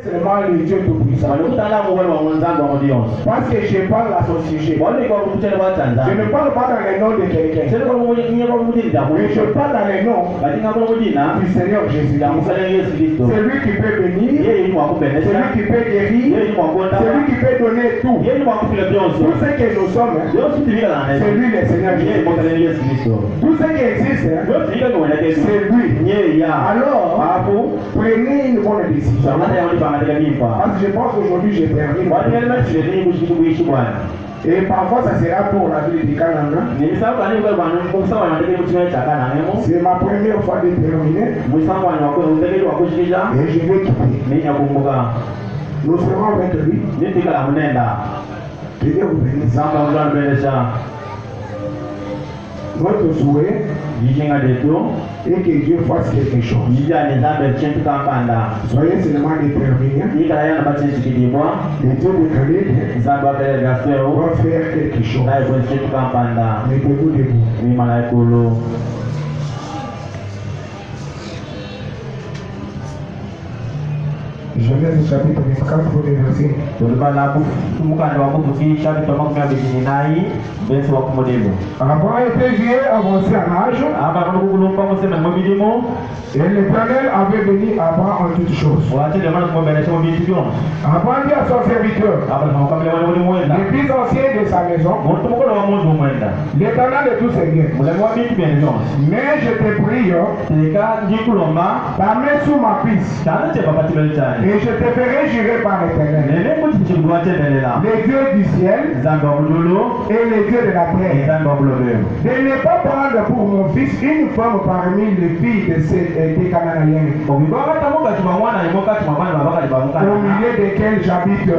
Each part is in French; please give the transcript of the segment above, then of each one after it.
Seulement le Dieu Tout-Puissant. Parce que je parle à son sujet. Je ne parle pas dans les noms de quelqu'un. Mais je parle dans les noms du Seigneur Jésus. C'est lui qui peut bénir, c'est lui qui peut guérir, c'est lui qui peut donner tout. Tout ce que nous sommes, c'est lui le Seigneur Jésus. Tout ce qui existe, c'est lui. Alors, prenez une bonne décision. Parce que je pense qu'aujourd'hui je termine. Et parfois ça sera pour la ville de Kananga. C'est ma première fois de terminer. Et je vais quitter. Nous serons avec lui. Que Dieu vous bénisse. Notre souhait et que Dieu fasse quelque chose. Soyez seulement déterminés. Et Dieu de Calais va faire quelque chose. Mettez-vous debout. Genèse chapitre 24 pour les versets. Abraham était vieux, avancé en âge. Et l'Éternel avait béni Abraham en toutes choses. Abraham dit à son serviteur, les plus anciens de sa maison, l'Éternel de tous ses biens. Mais je te prie, ta main sous ma cuisse. Et je te ferai jurer par l'Éternel, les dieux du ciel et les dieux de la terre, de ne pas prendre pour mon fils une femme parmi les filles des Cananéens, au milieu desquels j'habite, mais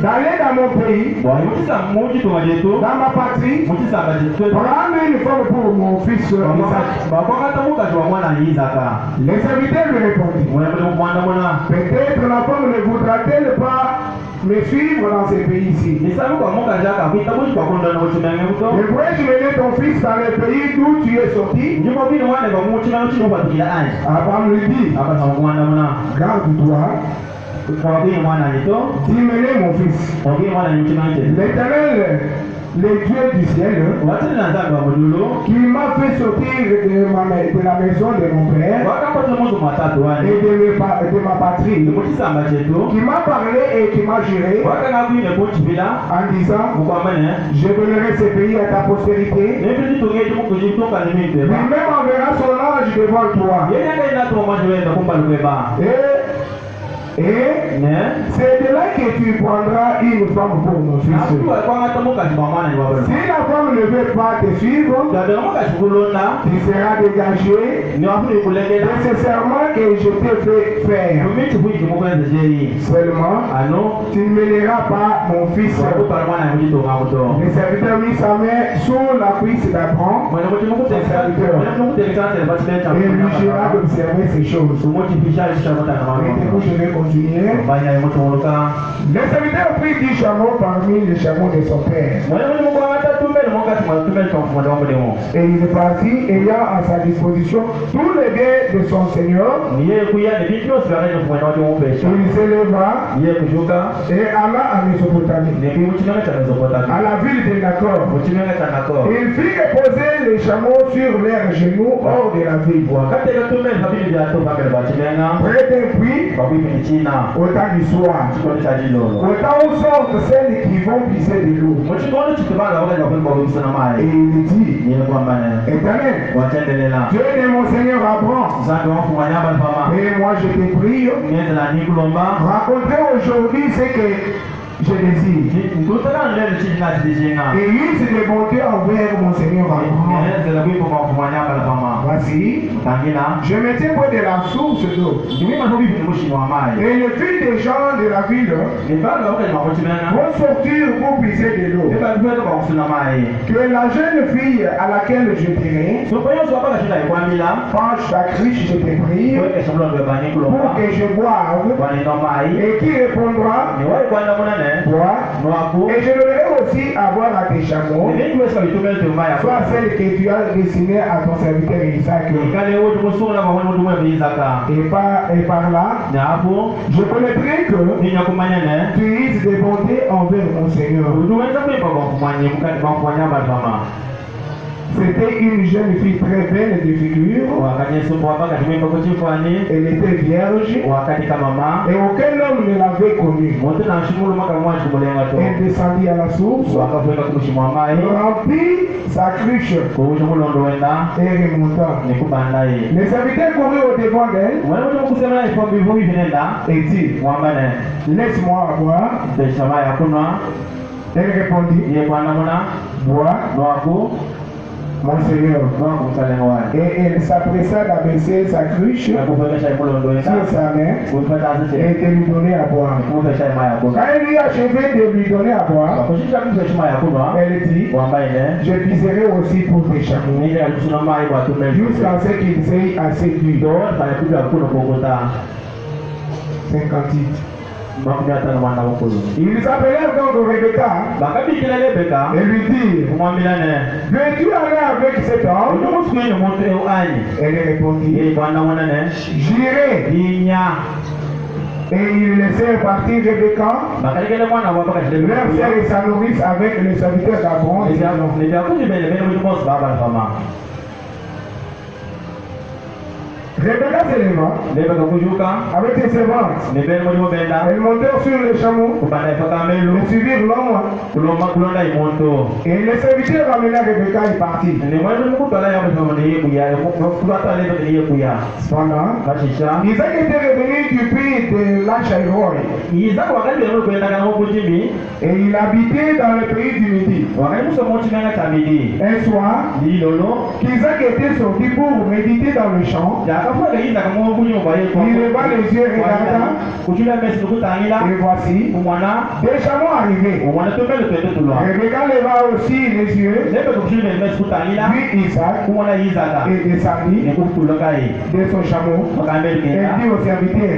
d'aller dans mon pays, dans ma patrie, prendre une femme pour mon fils Isaac. Les serviteurs lui répondit, peut-être la femme ne voudra-t-elle pas me suivre dans ce pays-ci? Et pourrais-tu mener ton fils dans le pays d'où tu es sorti? Abraham lui dit, garde-toi, dis-mener mon fils. L'Éternel, le Dieu du ciel, qui m'a fait sortir de la maison de mon père et de ma patrie, qui m'a parlé et qui m'a juré en disant, je donnerai ce pays à ta postérité, lui-même enverra son ange devant toi. Et c'est de là que tu prendras une femme pour mon fils. Si la femme ne veut pas te suivre, tu seras dégagé de ce serment que je t'ai fait faire. Seulement, tu ne mêleras pas mon fils. Le serviteur mit sa main sous la cuisse d'Abraham, et lui jura d'observer ces choses. Et je vais continuer. Le serviteur prit 10 chameaux parmi les chameaux de son père. Et il est parti ayant à sa disposition tous les biens de son Seigneur. Il s'éleva et alla à Mésopotamie, à la ville de Nakor. Il fit reposer les chameaux sur leurs genoux hors de la ville, près d'un puits, au temps du soir, au temps où sortent celles qui vont puiser de l'eau. Et il dit, Éternel, Dieu de mon Seigneur Abraham, et moi je te prie, racontez aujourd'hui ce que je désire. Et il se démontait envers mon Seigneur Abraham. Voici, je me tiens près de la source d'eau. Et les filles des gens de la ville vont sortir pour puiser de l'eau. Que la jeune fille à laquelle je dirai, penche ta cruche, je te prie, pour que je boive, et qui répondra, bois. Et je donnerai aussi à boire à tes chameaux, soit celle que tu as destinée à ton serviteur Isaac. Et par là, je connaîtrai que tu uses de bonté envers mon Seigneur. C'était une jeune fille très belle de figure. Elle était vierge. Et aucun homme ne l'avait connue. Elle descendit à la source, remplit sa cruche et remonta. Les serviteurs coururent au devant d'elle et dit, laisse-moi boire. Elle répondit, bois, mon Seigneur. Et elle s'appressa d'abaisser sa cruche sur sa main et de lui donner à boire. Quand elle lui achevait de lui donner à boire, elle dit, je puiserai aussi pour tes chameaux, jusqu'à ce qu'ils aient assez d'huile. 58. Ils appelèrent donc Rebecca et lui dirent, veux-tu aller avec cet homme? Elle répondit, j'irai. Et ils laissèrent partir Rebecca, leur sœur et sa nourrice avec les serviteurs d'Abraham. Rebecca se leva avec ses servantes. Elles montèrent sur les chameaux et suivirent l'homme. Et les serviteurs amenèrent Rebecca et partirent. Cependant, Isaac était revenu du pays de Lachaïroï. Et il habitait dans le pays du Midi. Un soir, qu'Isaac était sorti pour méditer dans le champ. Il leva les yeux, regarda, et voici, des chameaux arrivaient. Rebecca leva aussi les yeux, puis Isaac, et descendit de son chameau, et dit au serviteur,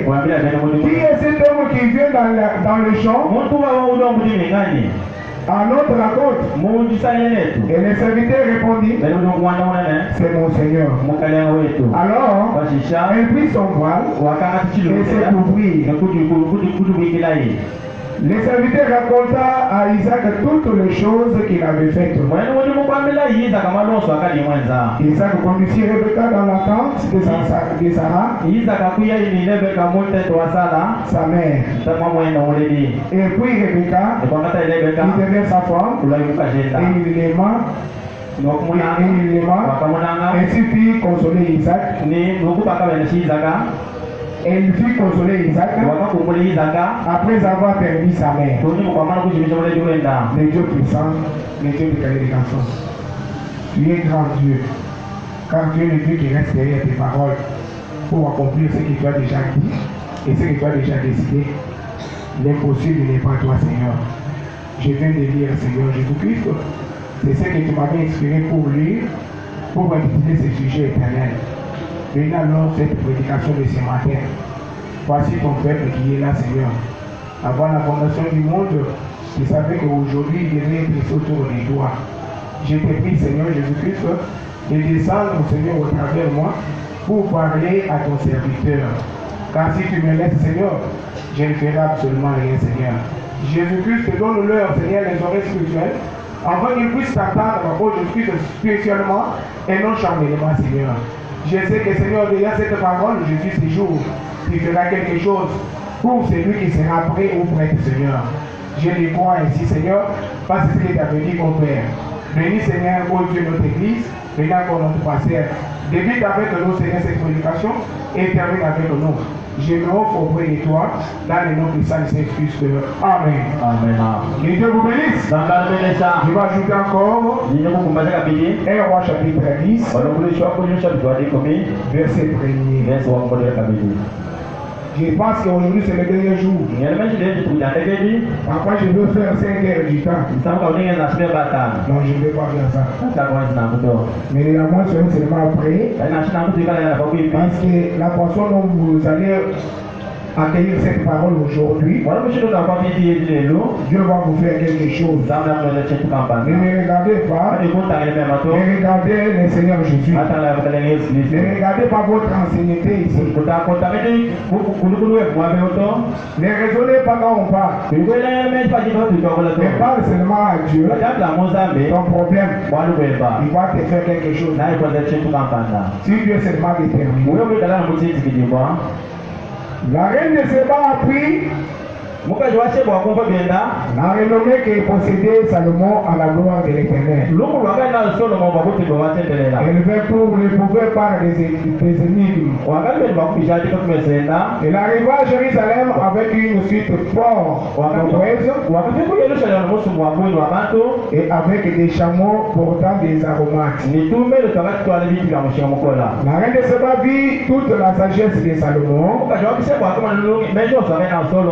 qui est cet homme qui vient dans le champ? À notre raconte. Et le serviteur répondit, c'est mon Seigneur. Alors, elle prit son voile et se couvrit. Le serviteur raconta à Isaac toutes les choses qu'il avait faites. Isaac conduisit Rebecca dans la tente de Sarah, sa mère. Et puis Rebecca, qui devait sa femme, et il l'aima. Ainsi fit consoler Isaac. Elle fit consoler Isaac après avoir perdu sa mère. Le Dieu puissant, le Dieu de qualification. Tu es grand Dieu, car tu es le Dieu qui reste derrière tes paroles pour accomplir ce que tu as déjà dit et ce que tu as déjà décidé. L'impossible n'est pas toi, Seigneur. Je viens de lire, Seigneur Jésus-Christ. C'est ce que tu m'avais inspiré pour lire, pour intituler ce sujet éternel. Maintenant, alors, cette prédication de ce matin, voici ton peuple qui est là, Seigneur. Avant la fondation du monde, tu savais qu'aujourd'hui, il devait être autour de toi. Je te prie, Seigneur Jésus-Christ, de descendre, Seigneur, au travers de moi, pour parler à ton serviteur. Car si tu me laisses, Seigneur, je ne ferai absolument rien, Seigneur. Jésus-Christ, donne-leur, Seigneur, les oreilles spirituelles, afin qu'ils puissent t'entendre, oh Jésus-Christ, spirituellement et non charnellement, Seigneur. Je sais que, Seigneur, derrière cette parole, Jésus, ce jour, tu feras quelque chose pour celui qui sera prêt ou prête, Seigneur. Je le crois ainsi, Seigneur, parce que tu as dit, mon Père. Bénis, Seigneur, oh Dieu, notre Église, maintenant pour notre pasteur. Débute avec nous, Seigneur, cette prédication et termine avec nous. Je me offre auprès de toi, dans le nom puissant de Saint-Christ. Amen. Amen. Que Dieu vous bénisse. Je vais ajouter encore 1 Roi chapitre 10, verset 1er. Je pense qu'aujourd'hui c'est le dernier jour. Après je veux faire 5 heures du temps. Non, je ne vais pas faire ça. Mais la moitié seront seulement après. Parce que la portion dont vous allez accueillir cette parole aujourd'hui. Dieu va vous faire quelque chose. Ne me regardez pas. Ne regardez le Seigneur Jésus. Ne regardez pas votre ancienneté ici. Ne raisonnez pas quand on parle. Mais parle seulement à Dieu. Ton problème, il va te faire quelque chose. Si Dieu seulement détermine. La reine de Séba a pris la renommée que possédait Salomon à la gloire de l'Éternel. Elle ne pouvait pas des énigmes. Elle arriva à Jérusalem avec une suite fort nombreuse et avec des chameaux portant des aromates. La reine de Séba vit toute la sagesse de Salomon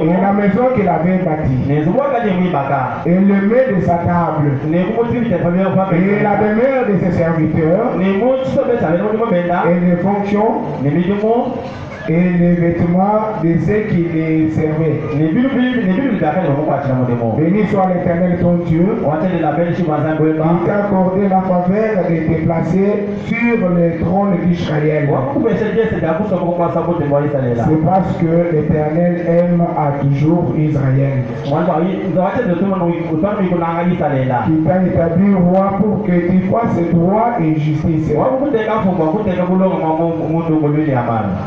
et la maison qu'il avait bâti, et le mets de sa table, et la demeure de ses serviteurs, et les fonctions, et les vêtements de ceux qui les servaient. Béni soit l'Éternel ton Dieu, qui t'a accordé la faveur de te placer sur le trône d'Israël. C'est parce que l'Éternel aime à toujours Israël. Qui t'a établi roi pour que tu fasses droit et justice.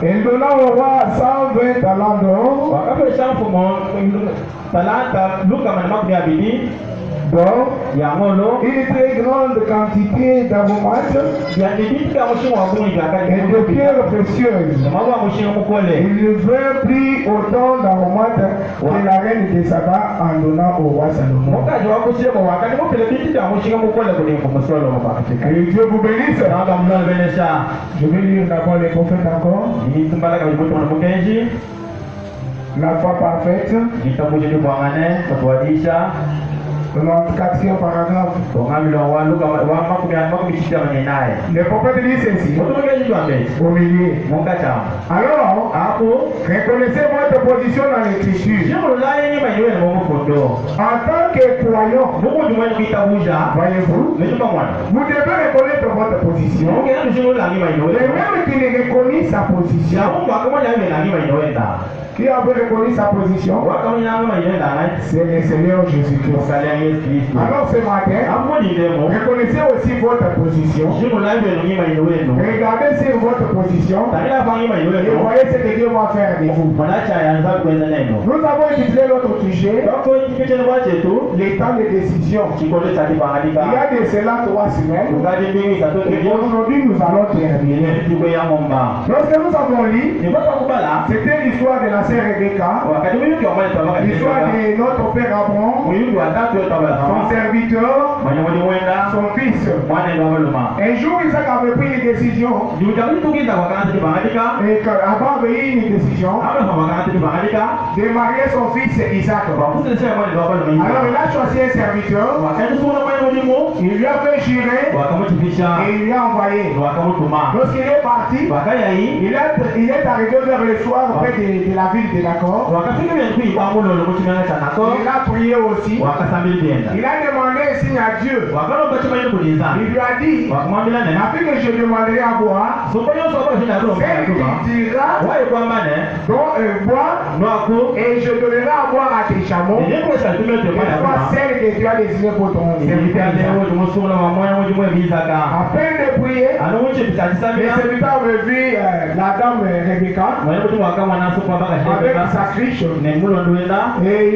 Elle donna au roi 120 talents d'or. Une très grande quantité d'aromates et de pierres précieuses. Il veut pris autant d'aromates que la reine de Saba en donnant au roi Salomon. Que Dieu vous bénisse. Je vais lire d'abord les prophètes encore. La foi parfaite. Dans le 4e paragraphe, le prophète dit ceci au milieu. Alors, reconnaissez votre position dans l'écriture. En tant que croyant, voyez-vous, vous devez reconnaître votre position. Et même qui ne reconnaît sa position, qui a reconnu sa position, c'est le Seigneur Jésus-Christ. Alors ce matin, reconnaissez aussi votre position. Regardez sur votre position et voyez ce que Dieu va faire de vous. Nous avons étudié l'autre sujet, les temps de décision. Il y a de cela 3 semaines. Et aujourd'hui nous allons terminer. Lorsque nous avons lu, c'était l'histoire de la sœur Rebecca, l'histoire de notre père Abraham, son serviteur, son fils. Un jour, Isaac avait pris une décision. Et avant avait eu une décision de marier son fils Isaac. Alors il a choisi un serviteur, il lui a fait jurer et il lui a envoyé. Lorsqu'il est parti, il est arrivé vers le soir près de la ville de D'accord. Il a prié aussi. Il a demandé un signe à Dieu. Il lui a dit, après que je demanderai à boire, celle qui dira, bois, et je donnerai à boire à tes chameaux, et soit celle que tu as désignée pour ton serviteur. Après de prier, le serviteur avait vu la dame Rebecca avec sa criche, et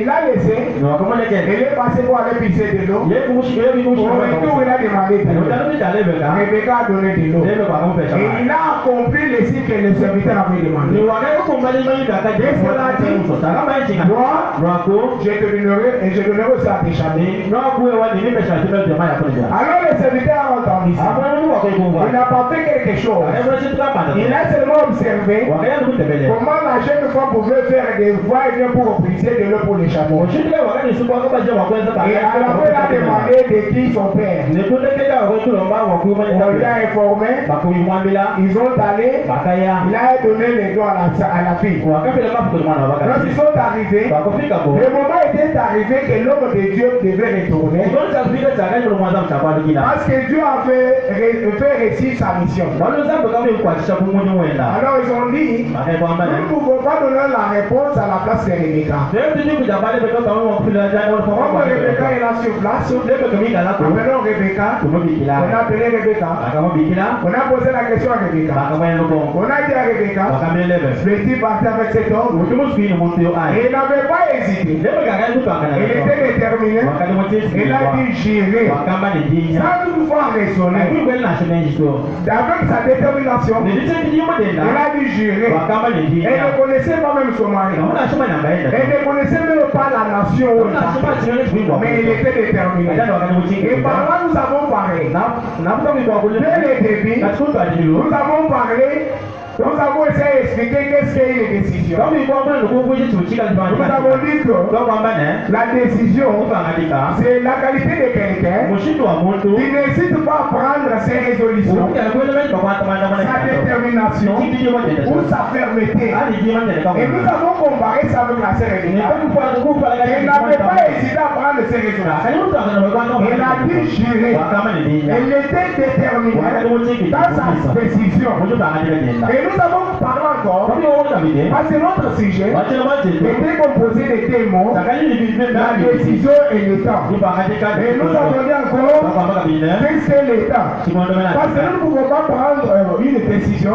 il a laissé. Il est passé pour aller pisser de l'eau. Au retour, il a demandé de l'eau. Rebecca a donné de l'eau. Et il a accompli le signe que le serviteur avait demandé. Et cela dit, moi, je te donnerai et je donnerai aussi à tes chameaux. Alors le serviteur a entendu ça. Il n'a pas fait quelque chose. Il a seulement observé comment la jeune femme pouvait faire des voies et bien pour briser de l'eau pour les chameaux. Et à la fin, il a demandé de qui son père. On lui a informé. Ils ont allé. Il a donné les doigts à la fille. Lorsqu'ils sont arrivés, le moment était arrivé que l'homme de Dieu devait retourner. Parce que Dieu avait fait réussir sa mission. Alors ils ont dit, nous ne pouvons pas donner la réponse à la place de Rebecca. Comme Rebecca est là sur place, appelons Rebecca. On a appelé Rebecca. On a posé la question à Rebecca. On a dit à Rebecca, veux-tu partir avec cet homme? Et il n'avait pas hésité. Il était déterminé. Il a dit j'irai. Sans toutefois raisonner. Avec sa détermination, il a dit j'irai. Elle ne connaissait pas même son mari. Elle ne connaissait même pas la nation où il était. Mais il était déterminé. Et par là nous avons parlé. Dès le début, nous avons parlé. Nous avons essayé d'expliquer qu'est-ce qu'est une décision. Nous avons dit que la décision, c'est la qualité de quelqu'un qui n'hésite pas à prendre ses résolutions, sa détermination ou sa fermeté. Et nous avons comparé ça avec la sœur Rebecca. Elle n'avait pas hésité à prendre ses résolutions. Elle a dit j'irai. Elle était déterminée dans sa décision. Et nous avons parlé encore, parce que notre sujet était composé de deux mots, la décision et le temps. Et nous avons dit encore, qu'est-ce que le temps? Parce que nous ne pouvons pas prendre une décision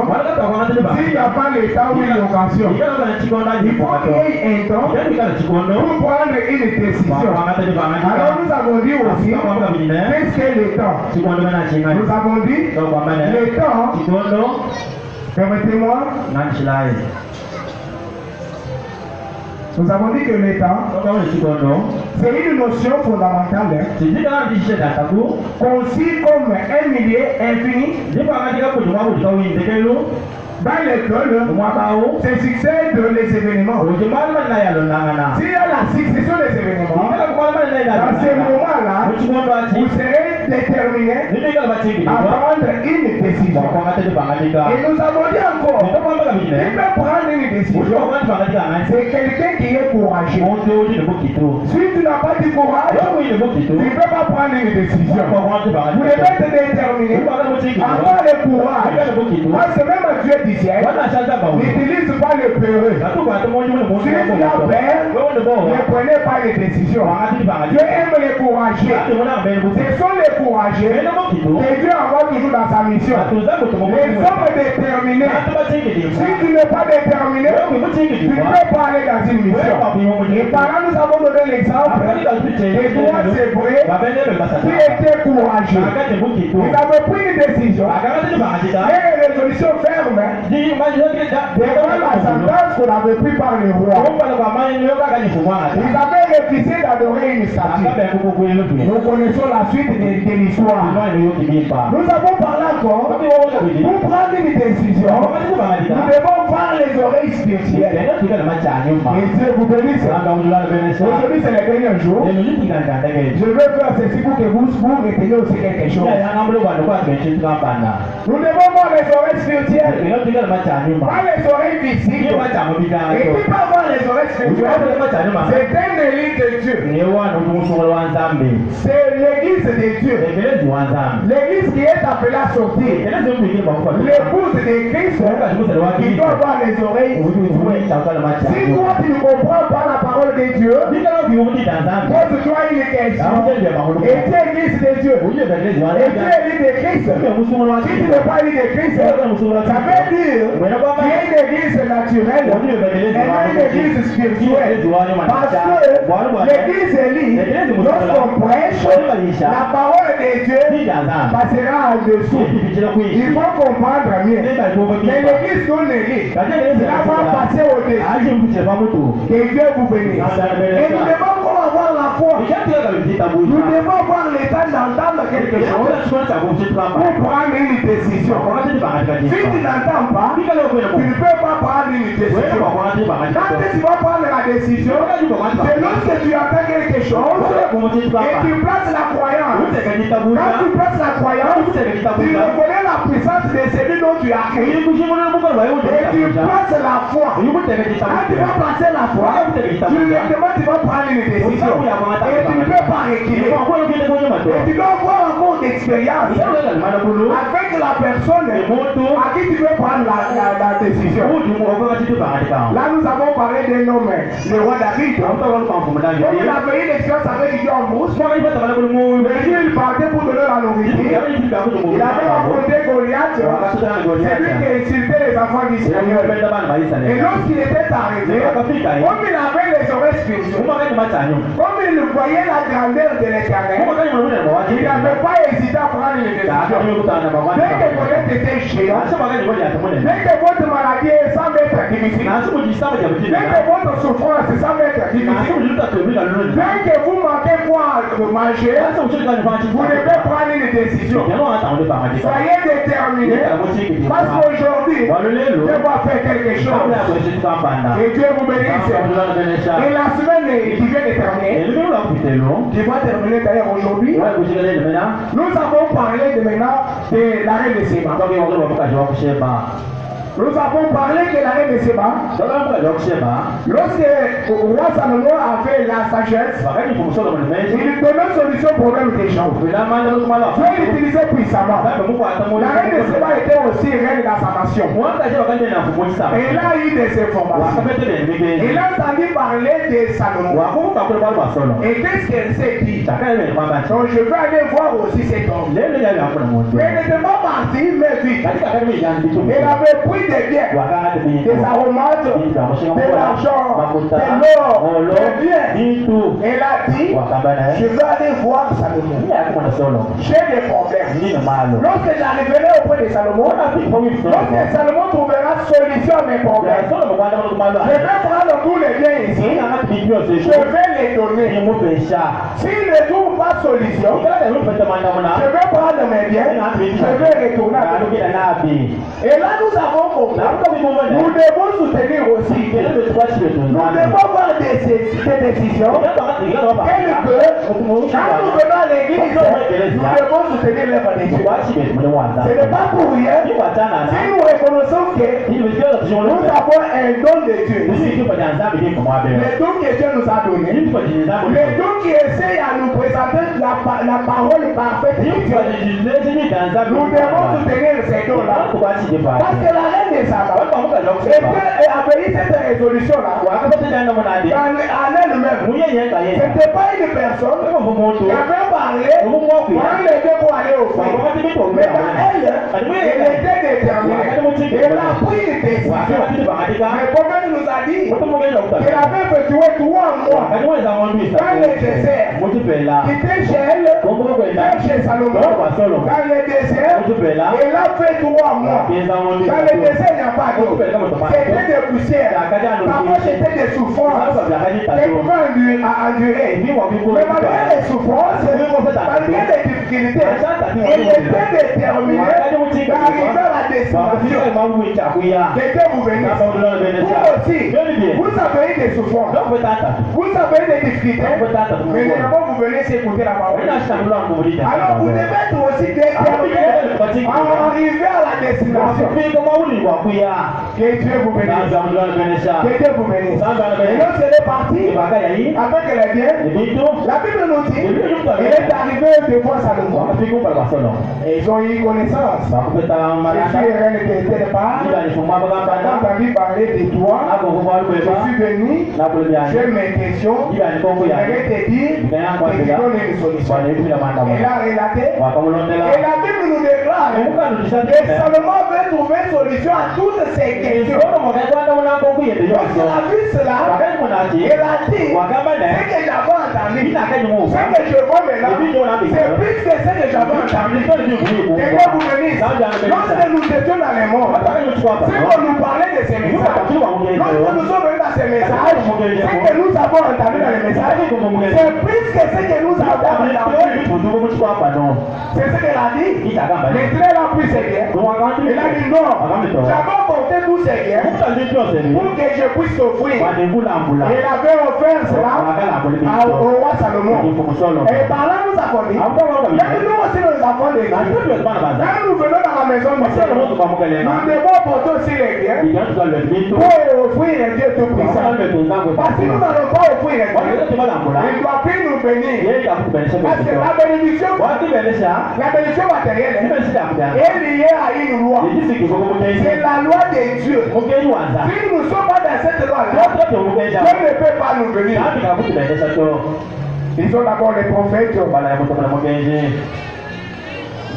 s'il n'y a pas le temps ou une occasion. Il faut qu'il y ait un temps pour prendre une décision. Alors nous avons dit aussi, qu'est-ce que le temps? Nous avons dit, le temps, permettez-moi. Nous avons dit que le temps, c'est une notion fondamentale conçue comme un milieu infini. Dans l'école, c'est succède les événements. S'il y a la succession des événements, dans ces moments-là, vous serez déterminé à prendre une décision. Et nous avons dit encore, qui peut prendre une décision, c'est quelqu'un qui est courageux. Si tu n'as pas du courage, tu ne peux pas prendre une décision. Vous devez être déterminé, avoir le courage, parce que même Dieu disait, n'utilise pas le peureux. Si tu as peur, ne prenez pas les décisions. Dieu aime les courageux. Ce sont les courageux que Dieu envoie toujours dans sa mission. Les hommes déterminés. Si tu n'es pas déterminé, tu ne peux pas aller dans une mission. Et par là, nous avons donné l'exemple d'Édouard Sébré qui était courageux. Il avait pris une décision, et une résolution ferme devant la sentence qu'on avait prise par le roi. Ils avaient refusé d'adorer une statue. Nous connaissons la suite de l'histoire. Nous avons parlé encore, pour prendre une décision, nous devons voir les oreilles spirituelles. Et Dieu vous bénisse. Aujourd'hui c'est le dernier jour. Je veux faire ceci pour que vous reteniez aussi quelque chose. Nous devons voir les oreilles spirituelles, pas les oreilles physiques. Et qui peut voir les oreilles spirituelles, c'est un élite de Dieu. C'est l'église de Dieu. L'église qui est appelée à sortir. L'épouse de Christ qui doit voir les oreilles spirituelles. Si toi tu ne comprends pas la parole de Dieu, pose-toi une question. Et tu es l'église de Dieu. Et tu es l'église de Christ. Si tu n'es pas l'église de Christ, ça veut dire qu'il y a une église naturelle et non une église spirituelle. Parce que l'église élite, lorsqu'on prêche, la parole de Dieu passera en dessous. Il faut comprendre mieux. Mais l'église non élite, cela va passer au-dessus. Que Dieu vous bénisse. Et nous devons avoir la foi. Nous devons avoir le temps d'entendre quelque chose pour prendre une décision. Si tu n'entends pas, tu ne peux pas prendre une décision. Quand tu vas prendre la décision, c'est lorsque tu entends quelque chose et tu places la croyance. Quand tu places la croyance, tu reconnais la puissance de celui dont tu as créé. Et tu places la foi. Quand tu vas placer la foi, directement tu vas prendre une décision. Et tu ne peux pas reculer. Et tu dois avoir encore d'expérience avec la personne à qui tu veux prendre la décision. Là, nous avons parlé d'un homme, le roi David. Comme il avait eu l'expérience avec Dieu en brousse, il partait pour donner la nourriture. Il avait rencontré Goliath, c'est lui qui insultait les enfants d'Israël. Et lorsqu'il était arrivé, comme il avait les oreilles spirituelles, comme il voyait la grandeur de l'Éternel, il n'avait pas hésité à prendre une décision. Dès que Goliath était géant, dès que votre maladie est 100 mètres difficile, dès que votre souffrance est 100 mètres difficile, dès que vous manquez quoi manger, vous devez prendre une décision. Soyez déterminés, parce qu'aujourd'hui, Dieu va faire quelque chose. Et Dieu vous bénisse. Et la semaine qui vient de terminer, qui va terminer d'ailleurs aujourd'hui, nous avons parlé de maintenant de l'arrêt de Séba. Nous avons parlé que la reine de Séba, lorsque le roi Salomon avait la sagesse, il donnait solution au problème des gens. Dieu l'utilisait puissamment. La reine de Séba était aussi reine dans sa nation. Elle a eu des informations. Elle a entendu parler de Salomon. Et qu'est-ce qu'elle s'est dit? Donc je vais aller voir aussi cet homme. Mais elle n'était pas partie, mais vite. Elle avait pris des biens, des aromates, de l'argent, de l'or, des biens. Elle a dit, je vais aller voir Salomon. J'ai des problèmes. Lorsque j'arriverai auprès de Salomon, lorsque Salomon trouvera solution à mes problèmes, je vais prendre tous les biens ici, je vais les donner. S'il ne trouve pas solution, je vais prendre mes biens, je vais retourner à lui. Et là nous avons compris, nous devons soutenir aussi, nous devons avoir des décisions, quand nous venons à l'église, nous devons soutenir l'œuvre de Dieu. Ce n'est pas pour rien, si nous reconnaissons que nous avons un don de Dieu, le don que Dieu nous a donné, le don qui essaie à nous présenter la parole parfaite de Dieu, nous devons soutenir ces dons-là. Parce que la reine des Saba avait eu cette résolution-là en elle-même. Ce n'était pas une personne qui avait parlé prendre les deux pour aller au fond. Mais dans elle était déterminée. Elle a pris une décision. Le prophète nous a dit qu'elle avait effectué 3 mois dans le désert. Qui était chez elle, chez Salomon, dans le désert. Elle a fait 3 mois. Dans le désert, il n'y a pas d'eau. C'était des poussières. Parfois, c'était des souffrances qu'elle pouvait endurer. Mais malgré les souffrances, malgré les difficultés, elle était déterminée d'arriver à la destination. Que Dieu vous bénisse. Vous aussi, vous avez eu des souffrances. Vous avez eu des difficultés. Mais évidemment, vous venez s'écouter la parole. Alors, vous devez être aussi déterminé à arriver à la destination. Que Dieu vous bénisse. Que Dieu vous bénisse. Et lorsqu'elle est partie avec les biens, la Bible nous dit il est arrivé devant Salomon. Et ils ont eu connaissance. Je suis reine qui était pas. Quand entendu parler de toi, je suis venu, j'ai mes questions, je vais te dire et tu donnes une solution. Elle a relaté. Et la Bible nous déclare que Salomon veut trouver une solution à toutes ces questions. Lorsqu'elle a vu cela, elle a dit ce que j'avais entendu, ce que je vois maintenant, c'est plus que ce que j'avais entendu. Et que vous venez, lorsque nous étions dans les mondes, si on nous parlait de ces messages, lorsque nous sommes venus dans ces messages, Ce que nous avons entendu dans le message, c'est plus que ce que nous avons entendu. C'est ce qu'elle a dit. Les traits là plus c'est bien. Il a dit non. J'avais porté tous ces biens pour que je puisse t'offrir. Il avait offert cela au roi Salomon. Et par là nous avons dit, même nous aussi nous avons des biens. Quand nous venons dans la maison de Dieu, nous devons porter aussi les biens pour offrir un Dieu tout puissant. Parce que nous n'allons pas offrir un Dieu, il doit plus nous bénir. Parce que la bénédiction matérielle est liée à une loi. C'est la loi de Dieu. Si nous ne sommes pas dans cette loi-là, Dieu ne peut pas nous bénir. Ils sont d'abord les prophètes.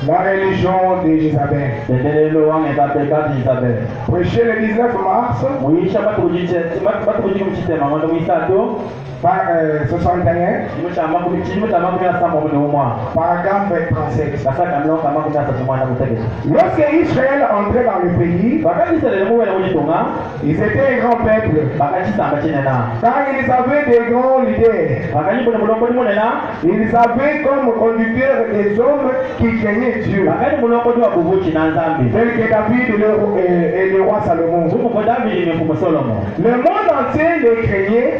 La religion de Jézabel. Prêché le 19 mars par 61, paragraphe 37. Lorsque Israël entrait dans le pays, ils étaient un grand peuple. Car ils avaient des grands leaders. Ils avaient comme conducteurs des hommes qui craignaient Dieu. Tel que David et le roi Salomon. Le monde entier les craignait.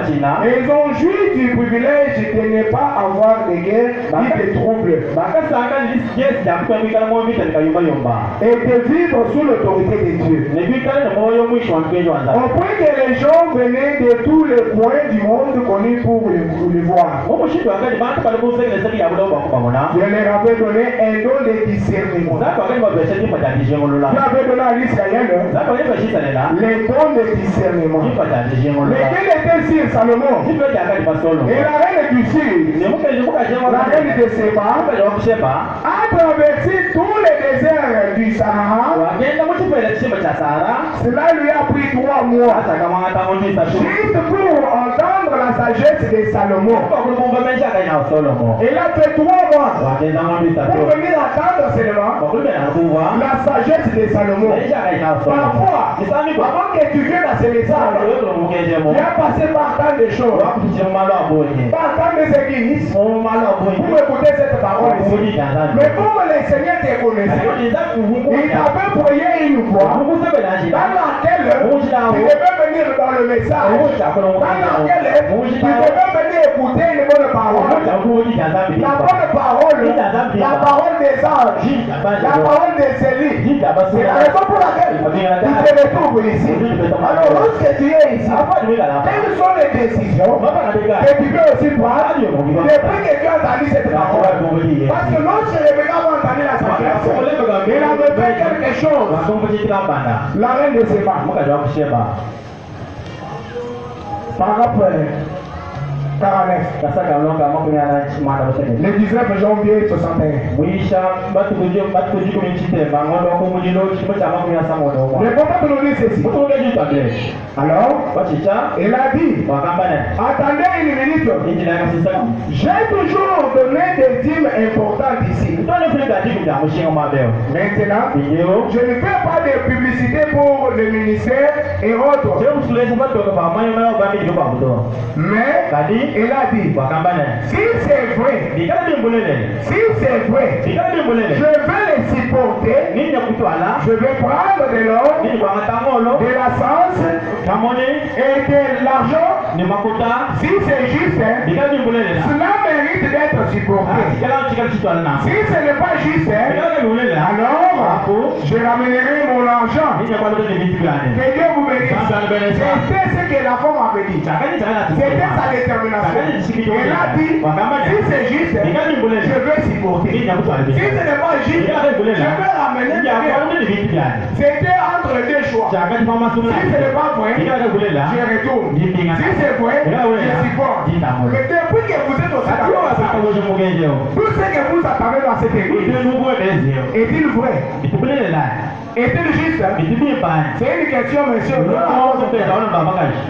Et ils ont joui du privilège de ne pas avoir de guerre ni de troubles. Et de vivre sous l'autorité de Dieu. Au point que les gens venaient de tous les coins du monde connus pour les voir. Je leur avais donné un don de discernement. Dieu avait donné à l'Israël les dons de discernement. Lesquels étaient sur Salomon et la reine du Sud, la reine de Séba, a traversé tous les déserts du Sahara. Cela lui a pris 3 mois juste pour entendre la sagesse de Salomon. Il a fait 3 mois pour venir attendre seulement la sagesse de Salomon. Parfois, avant que tu viennes à ce message, tu as passé par tant de choses, par tant de églises, pour écouter cette parole ici. Mais comme le Seigneur te connaissait, il t'avait prié une fois dans laquelle tu devais venir dans le message, dans laquelle tu devais venir écouter une bonne parole. La bonne parole, la parole des anges, la parole des élites. C'est la raison pour laquelle tu te retrouves ici. Alors lorsque tu es ici, quelles sont les décisions que tu peux aussi prendre depuis que tu as entendu cette parole? Parce que lorsque les gens ont entendu la sagesse, il avait fait quelque chose. La reine de Séba. Paragraphe 49. Le 19 janvier 61. Le prophète nous dit ceci. Alors, il a dit, attendez une minute. J'ai toujours donné des dîmes importantes ici. Maintenant, je ne fais pas de publicité pour le ministère et autres. Mais il a dit, si c'est vrai, je vais les supporter, je vais prendre de l'or, de la science et de l'argent. Si c'est juste, cela mérite d'être supporté. Si ce n'est pas juste, alors je ramènerai mon argent. Que Dieu vous bénisse. C'était ce que la femme avait dit. C'était sa détermination. Elle a dit, si c'est juste, je vais supporter. Si ce n'est pas juste, je vais ramener. C'était entre les deux choix. Si ce n'est pas vrai, je retourne. Si c'est vrai, je supporte. Mais depuis que vous êtes au tout ce que vous attendez dans cette église, est-il vrai? Est-il juste? C'est une question, monsieur.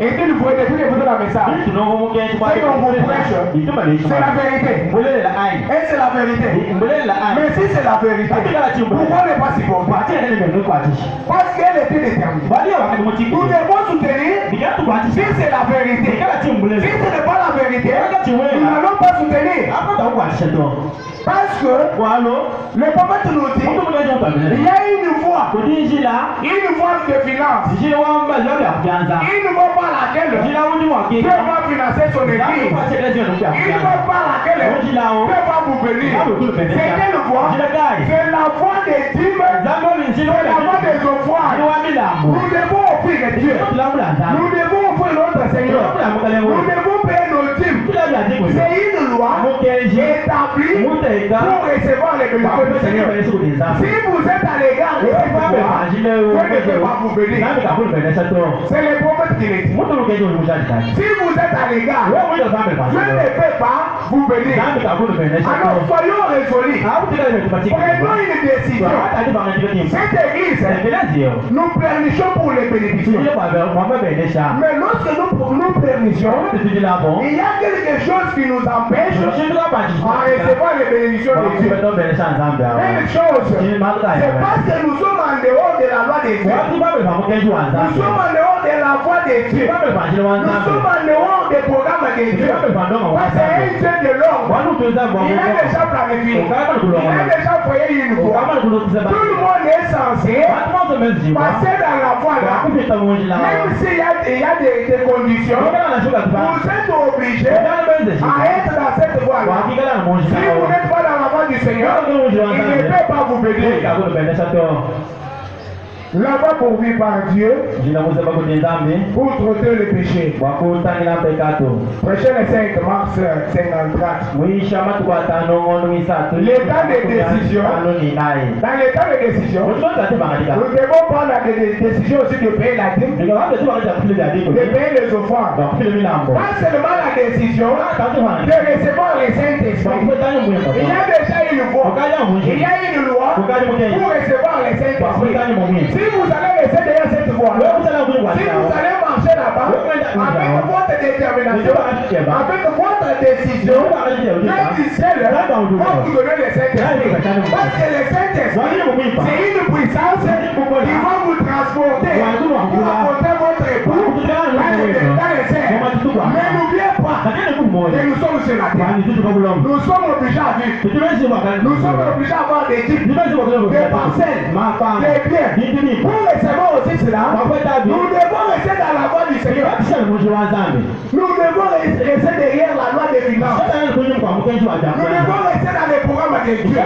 Est-il vous êtes depuis que vous êtes dans le message? C'est qu'on vous prêche. C'est la vérité. Et c'est la vérité. Mais si c'est la vérité, pourquoi ne pas s'y porter? Parce qu'elle était déterminée. Nous devons soutenir si c'est la vérité. Si ce n'est pas la vérité, nous n'allons pas soutenir. Parce que le prophète nous dit, il y a une voie de finance, une voie par laquelle Dieu va financer son église, une voie par laquelle Dieu va vous bénir. C'est quelle voie? C'est la voie des dîmes, c'est la voie des offrandes. Nous devons offrir Dieu, nous devons offrir notre Seigneur, nous devons payer nos dîmes. C'est une loi établie pour recevoir les bénédictions du Seigneur. Si vous êtes à l'égard de cette voie, Dieu ne peut pas vous bénir. C'est le prophète qui le dit. Si vous êtes à l'égard, Dieu ne peut pas vous bénir. Alors soyons résolus. Prenons une décision. Cette église, nous pleurnichons pour les bénédictions. Mais lorsque nous pleurnichons, il y a quelque chose qui nous empêche à recevoir les bénédictions de Dieu. Une chose, c'est parce que nous sommes en dehors de la loi de Dieu. Nous sommes en dehors de la voie de Dieu. Nous sommes en dehors des programmes de Dieu. Parce que c'est un Dieu de l'homme. Il a déjà planifié. Il a déjà foyé une voie. Tout le monde est censé passer dans la voie là. Même s'il y a des conditions, vous êtes obligés à être dans cette voie là. Si vous n'êtes pas dans la voie du Seigneur, il ne peut pas vous bénir. La voie pourvue par Dieu pour traiter le péché. Prochain le 5 mars 54. L'état de décision. Dans l'état de décision, nous devons prendre des décisions aussi de payer la dîme, de payer les offrandes. Pas seulement la décision de recevoir les Saint-Esprit. Il y a déjà une voie. Il y a une loi pour recevoir les Saint-Esprit. Si vous allez rester derrière cette voie, si vous allez marcher là-bas, avec votre détermination, avec votre décision, même Israël va vous donner le Saint-Esprit. Parce que le Saint-Esprit, c'est une puissance qui va vous transporter pour apporter votre époux dans les airs. Mais n'oubliez pas que nous sommes sur la terre. Nous sommes obligés à vivre. Nous sommes obligés à avoir des types, des parcelles, des biens. Pour recevoir aussi cela, nous devons rester dans la voie du Seigneur. Nous devons rester derrière la loi des finances. Nous devons rester dans les programmes de Dieu.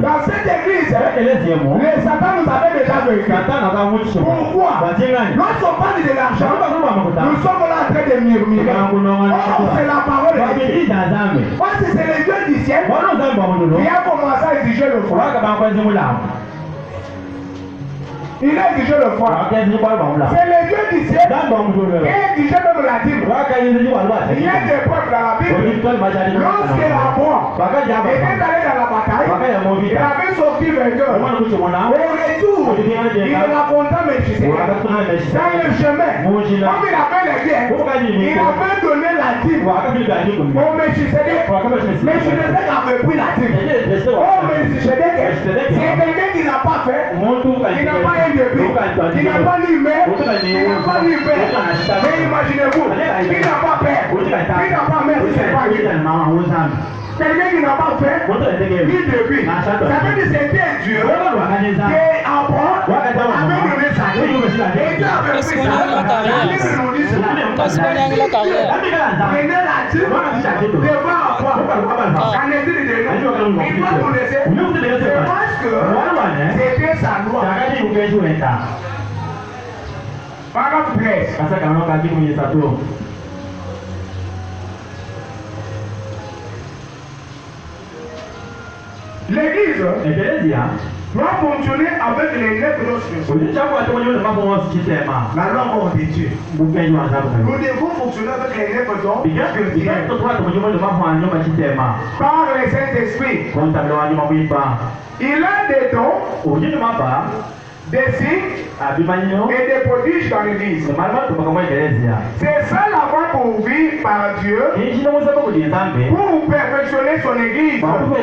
Dans cette église, les Satan nous avait déjà vécu. Pourquoi? Lorsqu'on parle de l'argent, nous sommes là en train de murmurer. Or, c'est la parole de Dieu. Parce que c'est le Dieu du ciel qui a commencé à exiger le froid. Il a exigé le froid. C'est le Dieu du ciel qui a exigé même la dîme. Il y a des peuples dans la Bible. Lorsque Abraham était allé dans la bataille, il avait sorti vainqueur. Au retour, il raconta Melchisedec. Dans le chemin, comme il avait les biens, il avait donné la dîme au Melchisedec. Melchisedec avait pris la dîme. Oh, Melchisedec, c'est quelqu'un qui n'a pas fait, qui n'a pas de but, qui n'a pas ni mère, qui n'a pas ni père. Mais imaginez-vous, qui n'a pas père, qui n'a pas mère, c'est pas lui. Quelqu'un qui n'a pas fait ni de but. Ça veut dire que c'était Dieu qui Abraham avait donné sa vie. Et Dieu avait pris sa prenez la dîme devant Abraham. Qu'en est-il de nous? Il doit nous laisser. C'est parce que c'était sa loi. Paragraphe 13. L'église doit fonctionner avec les 9 notions. La loi de Dieu. Nous devons fonctionner avec les 9 dons spirituels par le Saint-Esprit. Il a des dons des signes et des prodiges dans l'église. C'est ça la voie pourvue par Dieu pour perfectionner son église. Pour que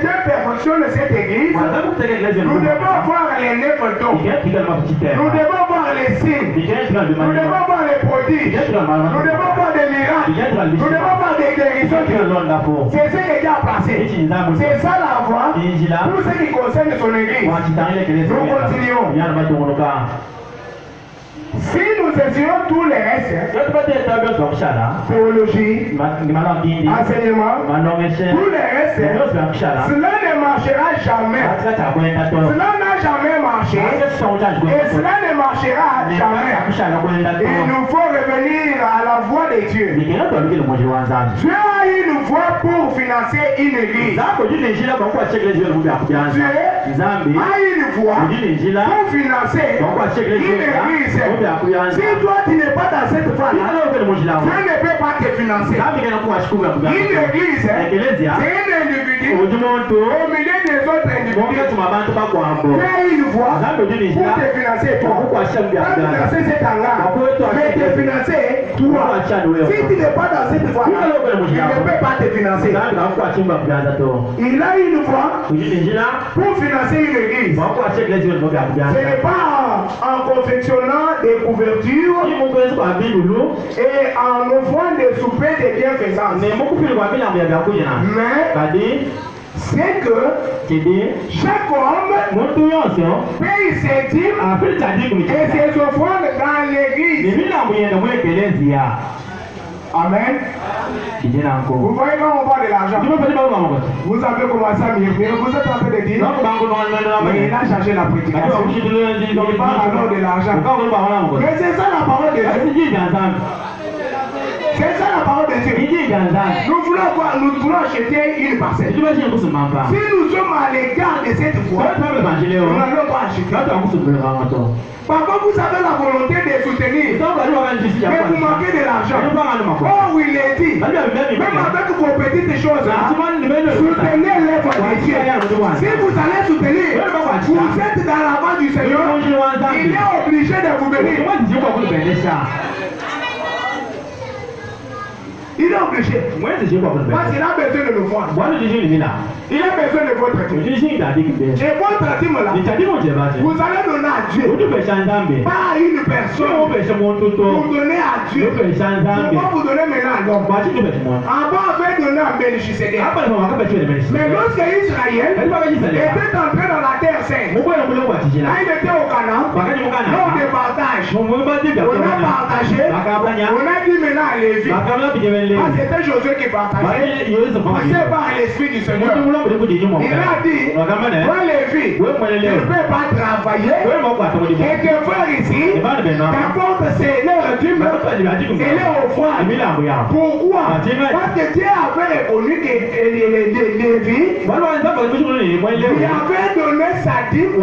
Dieu perfectionne cette église, nous devons voir les 9 dons. Nous devons voir les signes. Nous devons voir les prodiges. Nous devons voir des miracles. Nous devons voir des guérisons. C'est ce que Dieu a placé. C'est ça la voie pour ce qui concerne son église. Nous continuons. Si nous essayons tous les restes, théologie, enseignement, tous les restes, cela ne marchera jamais. Cela n'a jamais marché. Et cela ne marchera jamais. Il nous faut revenir à la voie de Dieu. Dieu a une voie pour financer une église. Dieu a une voie pour financer une église. Si toi tu n'es pas dans cette voie-là, Dieu ne peut pas te financer. Une église, c'est un individu au milieu des autres individus. Tu as une voie pour te financer toi. Pas financer cet hangar, mais te financer toi. Si tu n'es pas dans cette voie-là, il ne peut pas te financer. Il a une voie pour financer une église. Ce n'est pas en confectionnant des couvertures et en offrant des soupers de bienfaisance. Mais c'est que chaque homme paye ses dîmes et ses offrandes dans l'église. Amen. Vous voyez quand on parle de l'argent, vous avez commencé à murmurer, vous êtes en train de dire, mais il a changé la prédication. Il parle alors de l'argent. Mais c'est ça la parole de Dieu. C'est ça la parole de Dieu. Nous voulons acheter une parcelle. Si nous sommes à l'égard de cette voie, nous n'allons pas acheter. Par contre, vous avez la volonté de soutenir, mais vous manquez de l'argent. Oh, il est dit, même avec vos petites choses, soutenez l'œuvre de Dieu. Si vous allez soutenir, vous êtes dans la voie du Seigneur, il est obligé de vous bénir. Il est obligé. Parce qu'il a besoin de nous voir. Il a besoin de votre dîme. Et votre dîme là, vous allez donner à Dieu. Pas à une personne. Vous donnez à Dieu. Pourquoi vous donnez maintenant à l'homme? Avant, on fait donner à Melchisedec. Mais lorsque Israël était entré dans la terre sainte, là il était au Canaan, lors des partages, on a partagé, on a dit maintenant à Lévi. C'était Josué qui partageait. Passé par l'Esprit du Seigneur. Il a dit, toi Lévi, tu ne peux pas travailler. Et tes frères ici, qu'importe c'est leur dîme et leur offrande. Pourquoi? Parce que Dieu avait reconnu que Lévi, il avait donné sa dîme. Le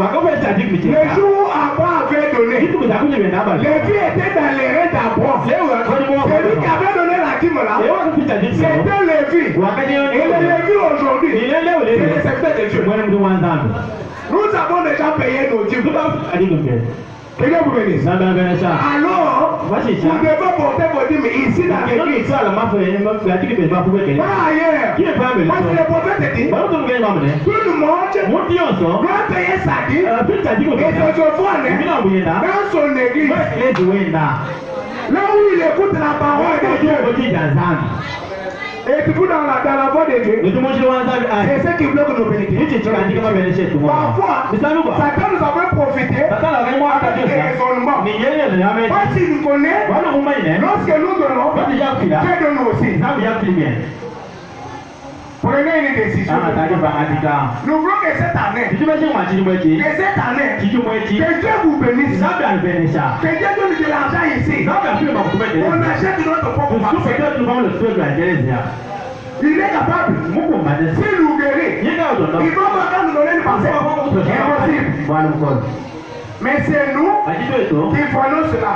jour où Abraham avait donné, Lévi était dans les rêves d'Abraham. C'est lui qui avait donné la dîme là. C'était Lévi. Et le Lévi aujourd'hui, c'est le secteur de Dieu. Nous avons déjà payé nos dîmes. Que Dieu vous bénisse. Alors, vous devez porter vos dîmes ici dans l'église. Pas ailleurs. Parce que le prophète dit, tout le monde doit payer sa dîme et ses offrandes dans son église. Là où il écoute la parole de Dieu. Et tout dans la voie de Dieu. C'est ce qui bloque nos bénédictions. Parfois, Satan nous avait profité avec des raisonnements. Parce qu'il nous connaît, lorsque nous donnons, Dieu donne aussi. Prenez une décision. Nous voulons que cette année, que Dieu vous bénisse. Que Dieu donne de l'argent ici. On achète notre propre parcelle. Il est capable. S'il nous guérit, il va pas nous donner une parcelle. Impossible. Mais c'est nous qui prenons cela.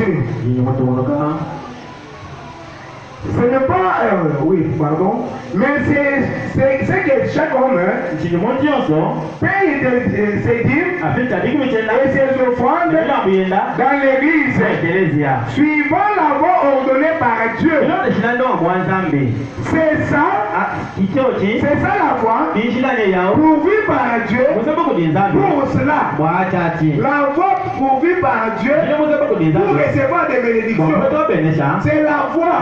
voiture. Ce n'est pas, oui, pardon, mais c'est que chaque homme paye ses dîmes et ses offrandes dans l'église, suivant la voie ordonnée par Dieu. C'est ça la voie pourvue par Dieu. Pour cela, la voie pourvue par Dieu pour recevoir des bénédictions, c'est la voie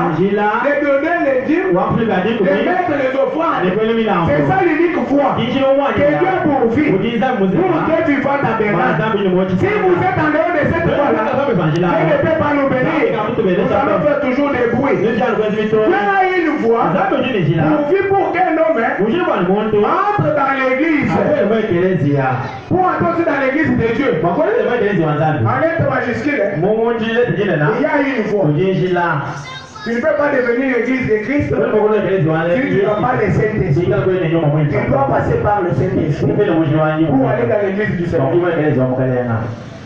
de donner les dîmes, de mettre les offrandes. C'est ça l'unique voie que Dieu a pourvu pour que tu fasses ta bénédiction. Si vous êtes en dehors de cette voie-là, Dieu ne peut pas nous bénir. Nous allons faire toujours des bruits. Dieu a une voie pourvue pour qu'un homme entre dans l'église. Pour entrer dans l'église de Dieu, en lettre majuscule, il y a une voie. Tu ne peux pas devenir l'église de Christ si tu n'as pas le Saint-Esprit. Tu dois passer par le Saint-Esprit pour aller dans l'église du Seigneur.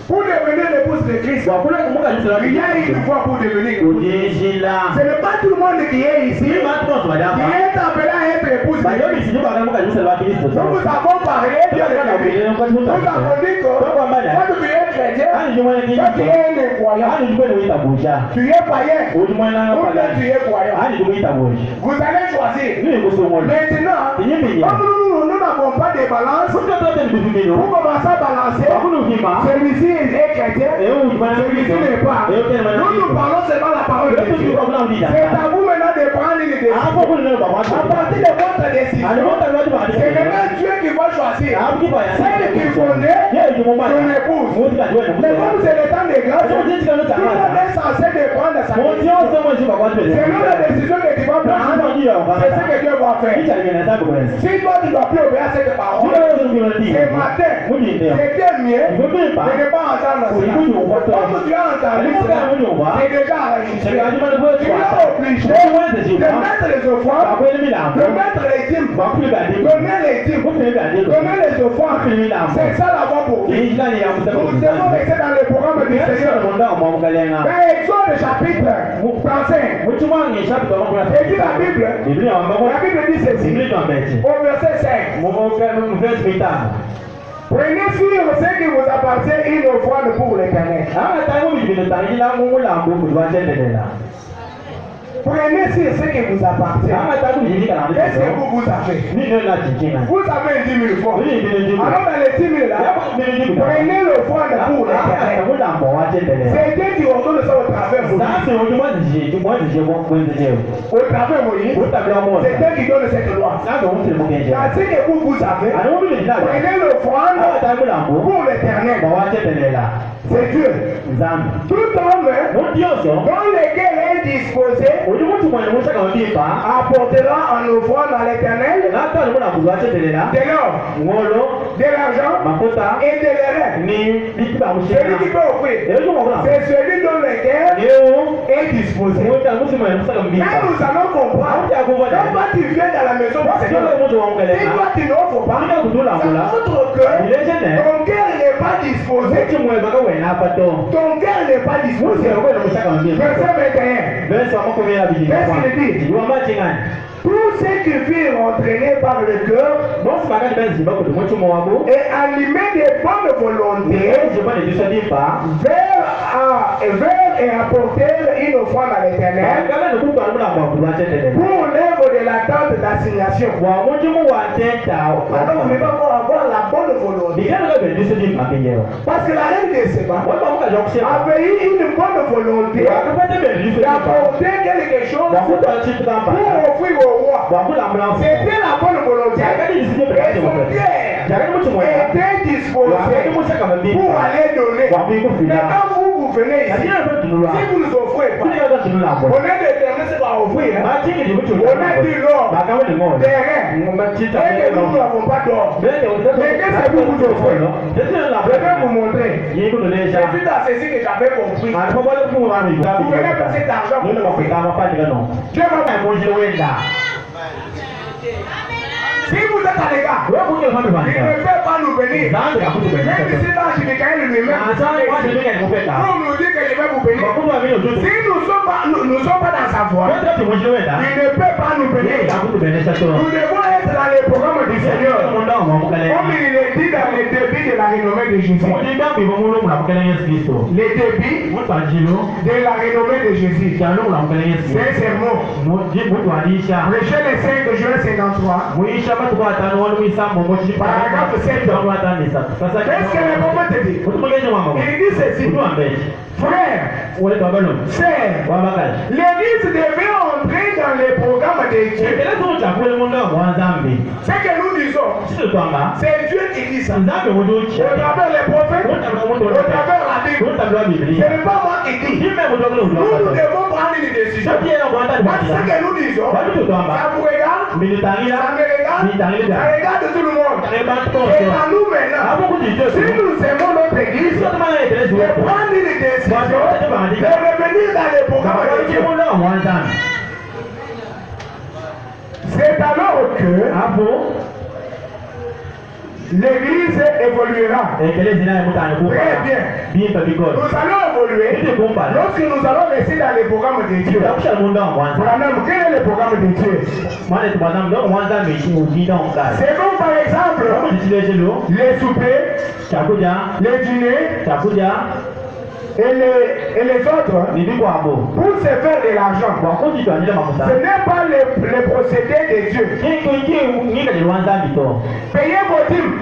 Pour devenir l'épouse de Christ, il y a une voie pour devenir épouse. Ce n'est pas tout le monde qui est ici, qui est appelé à être épouse de Christ. Nous avons parlé de la Nous avons dit que quand tu es chrétien, quand tu es un croyant, tu es païen, ou bien tu es croyant. Vous allez choisir. Maintenant, comme nous n'avons pas de balance, pour commencer à balancer, celui-ci est chrétien, celui-ci n'est pas. Nous parlons seulement la parole de Dieu. C'est à vous maintenant de prendre une décision. À partir de votre décision, c'est maintenant Dieu qui va choisir celle qui connaît son épouse. Mais comme c'est le temps de grâce, tout le monde est censé de prendre sa décision. Selon la décision que tu vas prendre, c'est ce que Dieu va faire. Si toi tu ne dois plus obéir à cette parole, ce matin, c'était mieux de ne pas entendre cela. Comme tu as entendu cela, c'est déjà enregistré. Tu es obligé de mettre les offrandes, de mettre les dîmes, donner les dîmes, donner les offrandes. C'est ça la voie pour vous. Nous devons rester dans le programme du Seigneur. Exode chapitre 35. Et dit la Bible dit ceci, au verset 5. Prenez sur ce qui vous appartient une offrande pour l'Éternel. Prenez sur ce qui vous appartient. Qu'est-ce que vous avez? Vous avez 10 000 francs. Alors dans les 10 000 là, prenez l'offrande pour l'Éternel. C'est Dieu qui ordonne ça au travers de Moïse. Au travers de Moïse, c'est Dieu qui donne cette loi. Dans ce que vous avez, prenez l'offrande pour l'Éternel. C'est Dieu. Tout homme dans lequel est disposé apportera en offrande à l'Éternel de l'or, de l'argent et de l'airain. Celui qui peut offrir, c'est celui dont le cœur est disposé. Là, nous allons comprendre. Quand toi tu viens dans la maison du Seigneur, si toi tu n'offres pas, ça montre que ton cœur n'est pas disposé. Ton cœur n'est pas disposé. Verset 21. Qu'est-ce qu'il dit? Tous ceux qui furent entraînés par le cœur et animés de bonne volonté vers et apportèrent une offrande à l'Éternel pour l'œuvre de la tente d'assignation. Alors vous devez avoir la bonne volonté. Parce que la reine de Séba avait eu une bonne volonté d'apporter quelque chose pour offrir au roi. C'était la bonne volonté. Et son cœur était disposé pour aller donner. Mais quand vous venez ici, si vous nous offrez pas, on est déterminé ce qu'on va offrir. On a dit l'or, terrain, et que nous n'avons pas d'or. Mais qu'est-ce que vous offrez? Je vais vous montrer. C'est suite à ceci que j'avais compris. Vous venez avec cet argent pour nous offrir. Dieu va. Si vous êtes à l'égard. Il ne peut pas nous bénir. Même si l'ange Michael lui-même nous dit que je vais vous bénir. Si nous sommes pas dans sa voie, il ne peut pas nous bénir. Nous devons être dans les programmes du Seigneur. Comme il est dit dans les débits de la renommée de Jésus. Les débits de la renommée de Jésus. C'est un sermon. Prêchez le 5 juin 53. Paragraphe 7. Qu'est-ce que le prophète dit? Il dit ceci. Frère, sœur, l'Église devait entrer dans les programmes de Dieu. Ce que nous disons, c'est Dieu qui dit ça. Au travers les prophètes, au travers la Bible. Ce n'est pas moi qui dis. Nous devons prendre une décision. Parce que ce que nous disons, ça vous regarde, ça me regarde, ça regarde tout le monde. Et à nous maintenant, si nous aimons notre Église, de prendre une décision, de revenir dans les programmes de Dieu. C'est alors que l'Église évoluera. Très bien. Nous allons évoluer lorsque nous allons rester dans les programmes de Dieu. Quel est le programme de Dieu? C'est comme par exemple les soupers, les dîners et les autres, pour se faire de l'argent. Ce n'est pas le procédé de Dieu. Payez vos dîmes.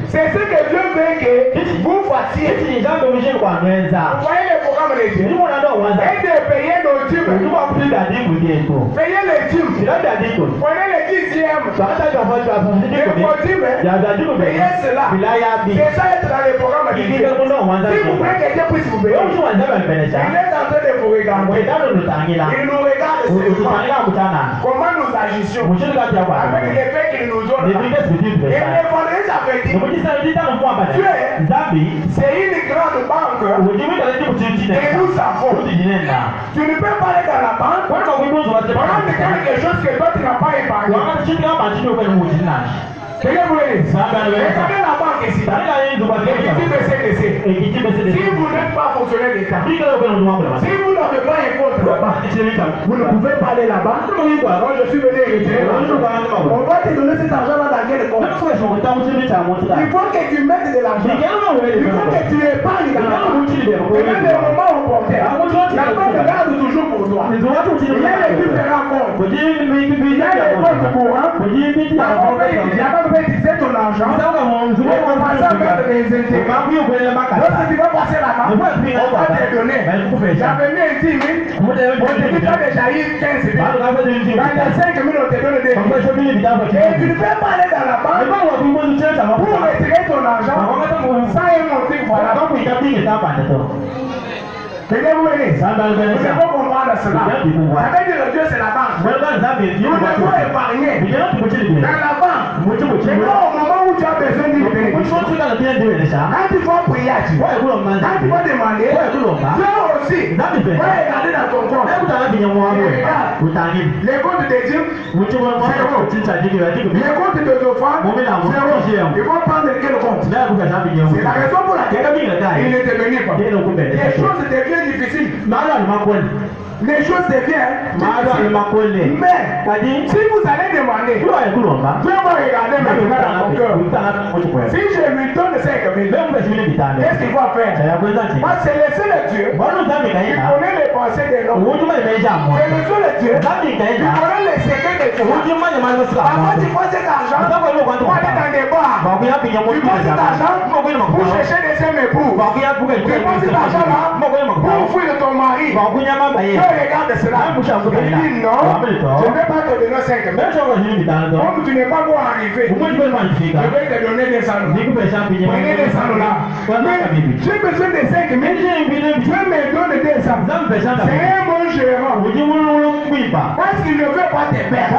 C'est ce que Dieu veut que vous fassiez. Vous voyez le programme de Dieu. Et de payer nos dîmes. Payez les dîmes. Prenez les dixièmes. Et vos dîmes. Payez cela. C'est ça être dans le programme de Dieu. Si vous voulez que Dieu puisse vous bénir, il est en train de vous regarder. Il nous regarde comment nous agissions avec les faits qu'il nous donne. Et l'évangile avait dit, Dieu, c'est une grande banque et nous savons. Tu ne peux pas aller dans la banque prendre quelque chose que toi tu n'as pas épargné. Regardez la banque ici. Si vous n'êtes pas fonctionnaire d'État, si vous n'avez pas un compte là-bas, vous ne pouvez pas aller là-bas. Moi je suis venu retirer l'argent. On va te donner cet argent-là dans quel compte? Il faut que tu mettes de l'argent. Il faut que tu épargnes dans la banque. Et même les moments opportuns, la banque garde toujours pour toi. Il y a les différents comptes. Il y a les comptes courants. Il y a pas utiliser ton argent. On va passer à mettre des intérêts. Lorsque tu vas passer là-bas, on va te donner. J'avais mis un 10 000. On te dit tu as déjà eu 15 000. Dans les 5 000, on te donne des 000. Et tu ne peux pas aller dans la banque pour retirer ton argent sans un motif. Voilà. Vous devez comprendre cela. Ça veut dire que Dieu c'est la banque. Nous devons épargner dans la banque. Mais au moment où tu as besoin d'une bénédiction, quand tu vas prier à Dieu, quand tu vas demander, Dieu aussi va regarder dans ton compte. Regarde, les comptes de Dieu, les comptes de Zophar, ils vont prendre quel compte? C'est la raison pour laquelle il ne te bénit pas. Les choses deviennent difficiles. Les choses deviennent difficiles. Mais si vous allez demander, Dieu va regarder maintenant dans ton cœur. Si je lui donne 5 000, qu'est-ce qu'il va faire? Parce que c'est le seul Dieu qui connaît les pensées des hommes. C'est le seul Dieu qui connaît les secrets des Dieu. Parfois tu prends cet argent pour aller dans des bars. Tu prends cet argent pour chercher des hommes époux. Tu prends cet argent là pour fuir ton mari. Dieu regarde cela. Il dit non, je ne vais pas te donner 5 000. Comme tu n'es pas bon arrivé, je vais te donner des salons. Prenez des salons là. Mais j'ai besoin de 5 000. Dieu me donne des salons. C'est un bon gérant. Parce qu'il ne veut pas te perdre.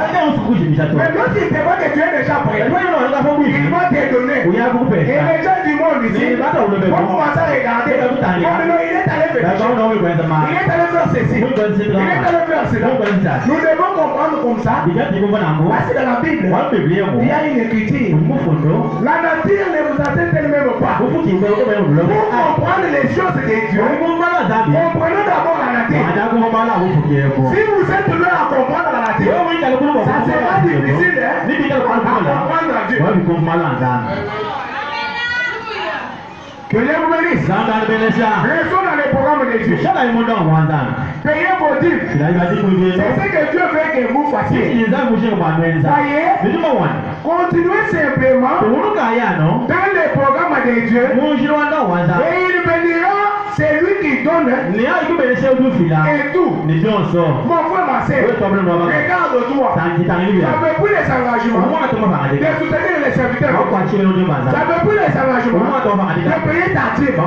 Mais lorsqu'il te voit que tu es déjà prêt, il va te donner. Et les gens du monde ici, vont commencer à regarder. Non, il est allé faire ceci. Il est allé faire ceci. Il est allé faire cela. Nous devons comprendre comme ça. Parce que dans la Bible, il y a une écriture. La nature ne vous enseigne même pas. Pour comprendre les choses de Dieu, comprenons d'abord la nature. Si vous êtes loin à comprendre la nature, ça sera difficile à comprendre Dieu. Que Dieu vous bénisse. Restons dans les programmes de Dieu. Payez vos dîmes. C'est ce que Dieu veut que vous fassiez. Voyez, continuez simplement dans les programmes de Dieu. Et il bénira celui qui donne et tout. Mon frère, ma soeur, regarde-toi. Ça ne veut plus les engagements de soutenir les serviteurs. Ça ne veut plus les engagements de payer ta dîme,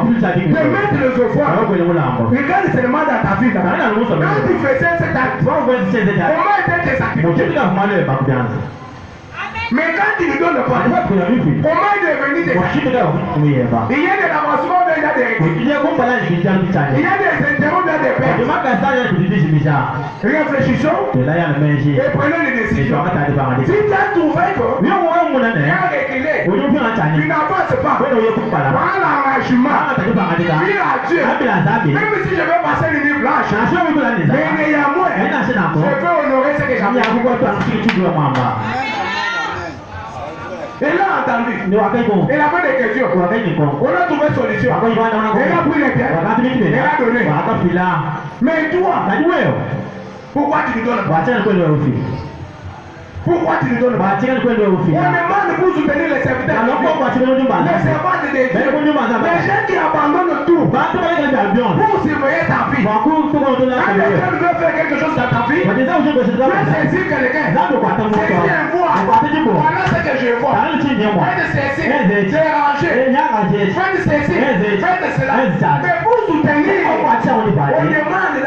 de mettre les efforts. Regarde seulement dans ta vie. Quand tu faisais cet acte, comment étaient tes activités? Mais quand tu ne donnes pas, comment est devenu tes activités? Il y a des avancements vers la vérité. Il y a des interromps vers des pertes. Réfléchissons et prenons les décisions. Si tu as trouvé que tu as réglé, tu n'avances pas, prends l'engagement, prie à Dieu. Même si je vais passer une nuit blanche, mais néanmoins, je veux honorer ce que j'ai fait. Il a entendu. Il a fait des questions. On a trouvé solution. Il a pris les pierres. Il a donné. Mais toi, pourquoi tu ne donnes pas? Pourquoi tu ne donnes pas? On demande pour soutenir les serviteurs. Les servantes de Dieu. Les gens qui abandonnent tout pour surveiller ta vie. Quand quelqu'un veut faire quelque chose dans ta vie, tu veux saisir quelqu'un. Saisir un voix. Voilà ce que je vois. Faites ceci. J'ai rangé. Faites ceci. Faites cela. Mais pour soutenir, on demande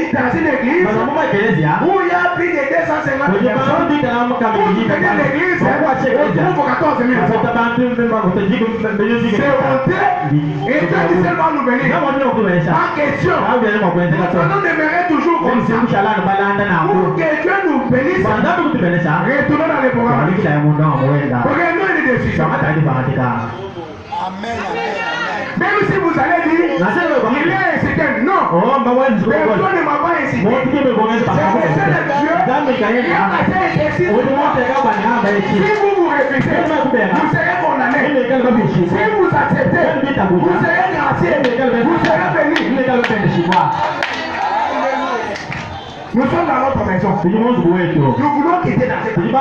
dans une église où il y a plus de 250 personnes. Pour soutenir l'église, on trouve 14 000 francs. C'est honteux. Et Dieu dit seulement nous bénir. En question. Nous demeurons toujours comme ça. Pour que Dieu nous bénisse, retournons dans les programmes. Prenons une décision. Amen. Même si vous allez dire, il est incité, non. Personne ne m'a pas incité. C'est le seul Dieu qui a assez incité. Si vous refusez, vous serez condamné. Si vous acceptez, vous serez gracié. Vous serez béni. Nous sommes dans notre maison. Nous voulons quitter dans cette maison.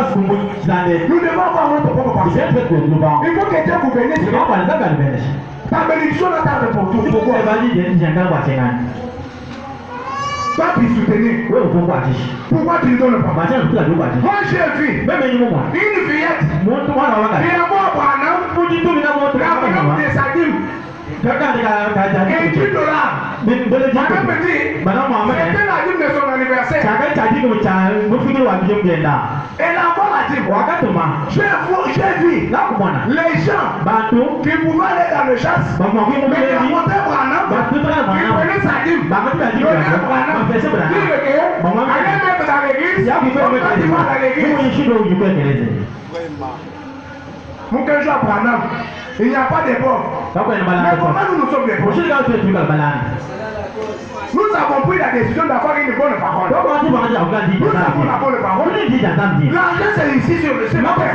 Nous devons avoir notre propre parcelle. Il faut que Dieu vous bénisse. Ta bénédiction n'a pas pour tout. Pourquoi? Toi, tu soutenir. Pourquoi tu ne donnes pas? Moi, j'ai vu une fillette. Il y a moi, Abraham, de sa dîme. Et $10. Madame me dit, c'était la dîme de son anniversaire. Et là-bas, la dîme. J'ai vu les gens qui pouvaient aller dans le chasse, mais qui rencontraient Branham, qui prenaient sa dîme, donnaient à Branham, dire que allez mettre dans l'église, quand tu vas dans l'église. Mon cœur joue à Branham. Il n'y a pas de pauvres. Mais comment nous sommes des pauvres? Nous avons pris la décision d'avoir une bonne parole. Nous avons la bonne parole. L'argent c'est ici sur le ciel. Pourquoi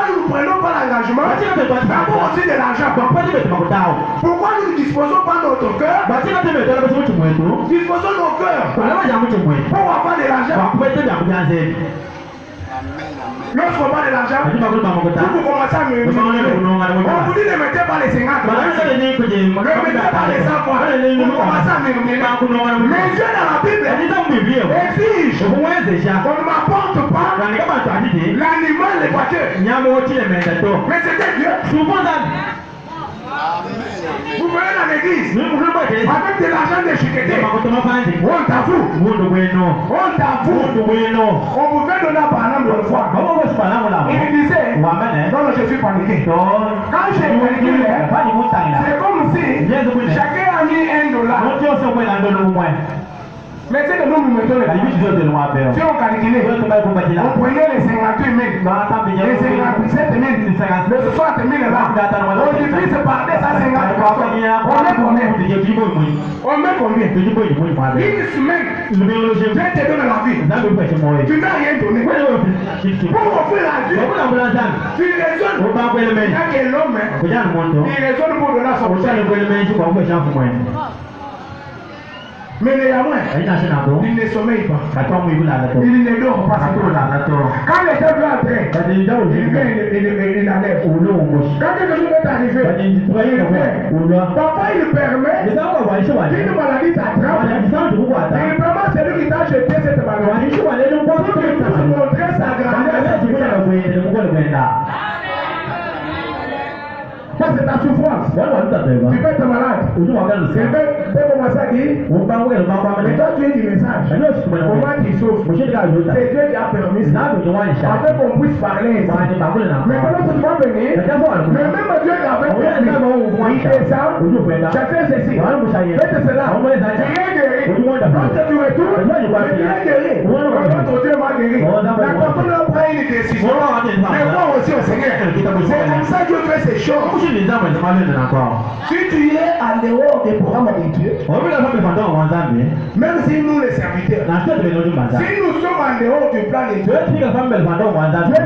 nous ne prenons pas l'engagement d'avoir aussi de l'argent? Pourquoi nous ne disposons pas notre cœur? Disposons nos cœurs pour avoir de l'argent. Lorsqu'on parle de l'argent, vous commencez à me dire, on vous dit ne mettez pas les 50 francs, ne mettez pas les 100 francs, vous commencez à me. Mais Dieu dans la Bible exige qu'on ne m'apporte pas l'animal, les voitures. Mais c'était Dieu. Vous venez dans l'église avec de l'argent de chiqueté. On t'avoue. On t'avoue. On vous fait donner par exemple le foi. Il disait, non, je suis paniqué. Quand j'ai paniqué, c'est comme si chacun a mis $1. Mais c'est de nous mettons les calculs. Si on calculait, on prenait les 58 000, les 57 000, les 60 000 là. On divise par 250. On met combien? Une semaine, Dieu te donne la vie. Tu n'as rien donné. Pour offrir la Dieu, tu raisonnes. Il n'y a que l'homme, il raisonne pour donner son sang. Mais néanmoins, il ne sommeille pas. Il ne dort pas. Quand les gens doivent entrer, il vient, il enlève. Quand quelque chose est arrivé, papa il permet qu'une maladie t'attrape. Il permet celui qui t'a jeté cette maladie pour que tu puisses montrer sa grandeur. Ça c'est ta souffrance. Tu peux être malade. Tu peux commencer à dire, mais toi tu es du message. Comment tu souffres? C'est Dieu qui a permis ça. Afin qu'on puisse parler. Maintenant tu vas venir. Mais même Dieu qui avait permis, il descend. Chacun ceci. Faites cela. Tu es guéri. Quand tu retournes, tu es guéri. Quand Dieu m'a guéri. La personne prend une décision. Mais moi aussi au Seigneur. C'est comme ça que Dieu fait ces choses. Si tu es en dehors des programmes de Dieu, même si nous les serviteurs, si nous sommes en dehors du plan de Dieu, Dieu ne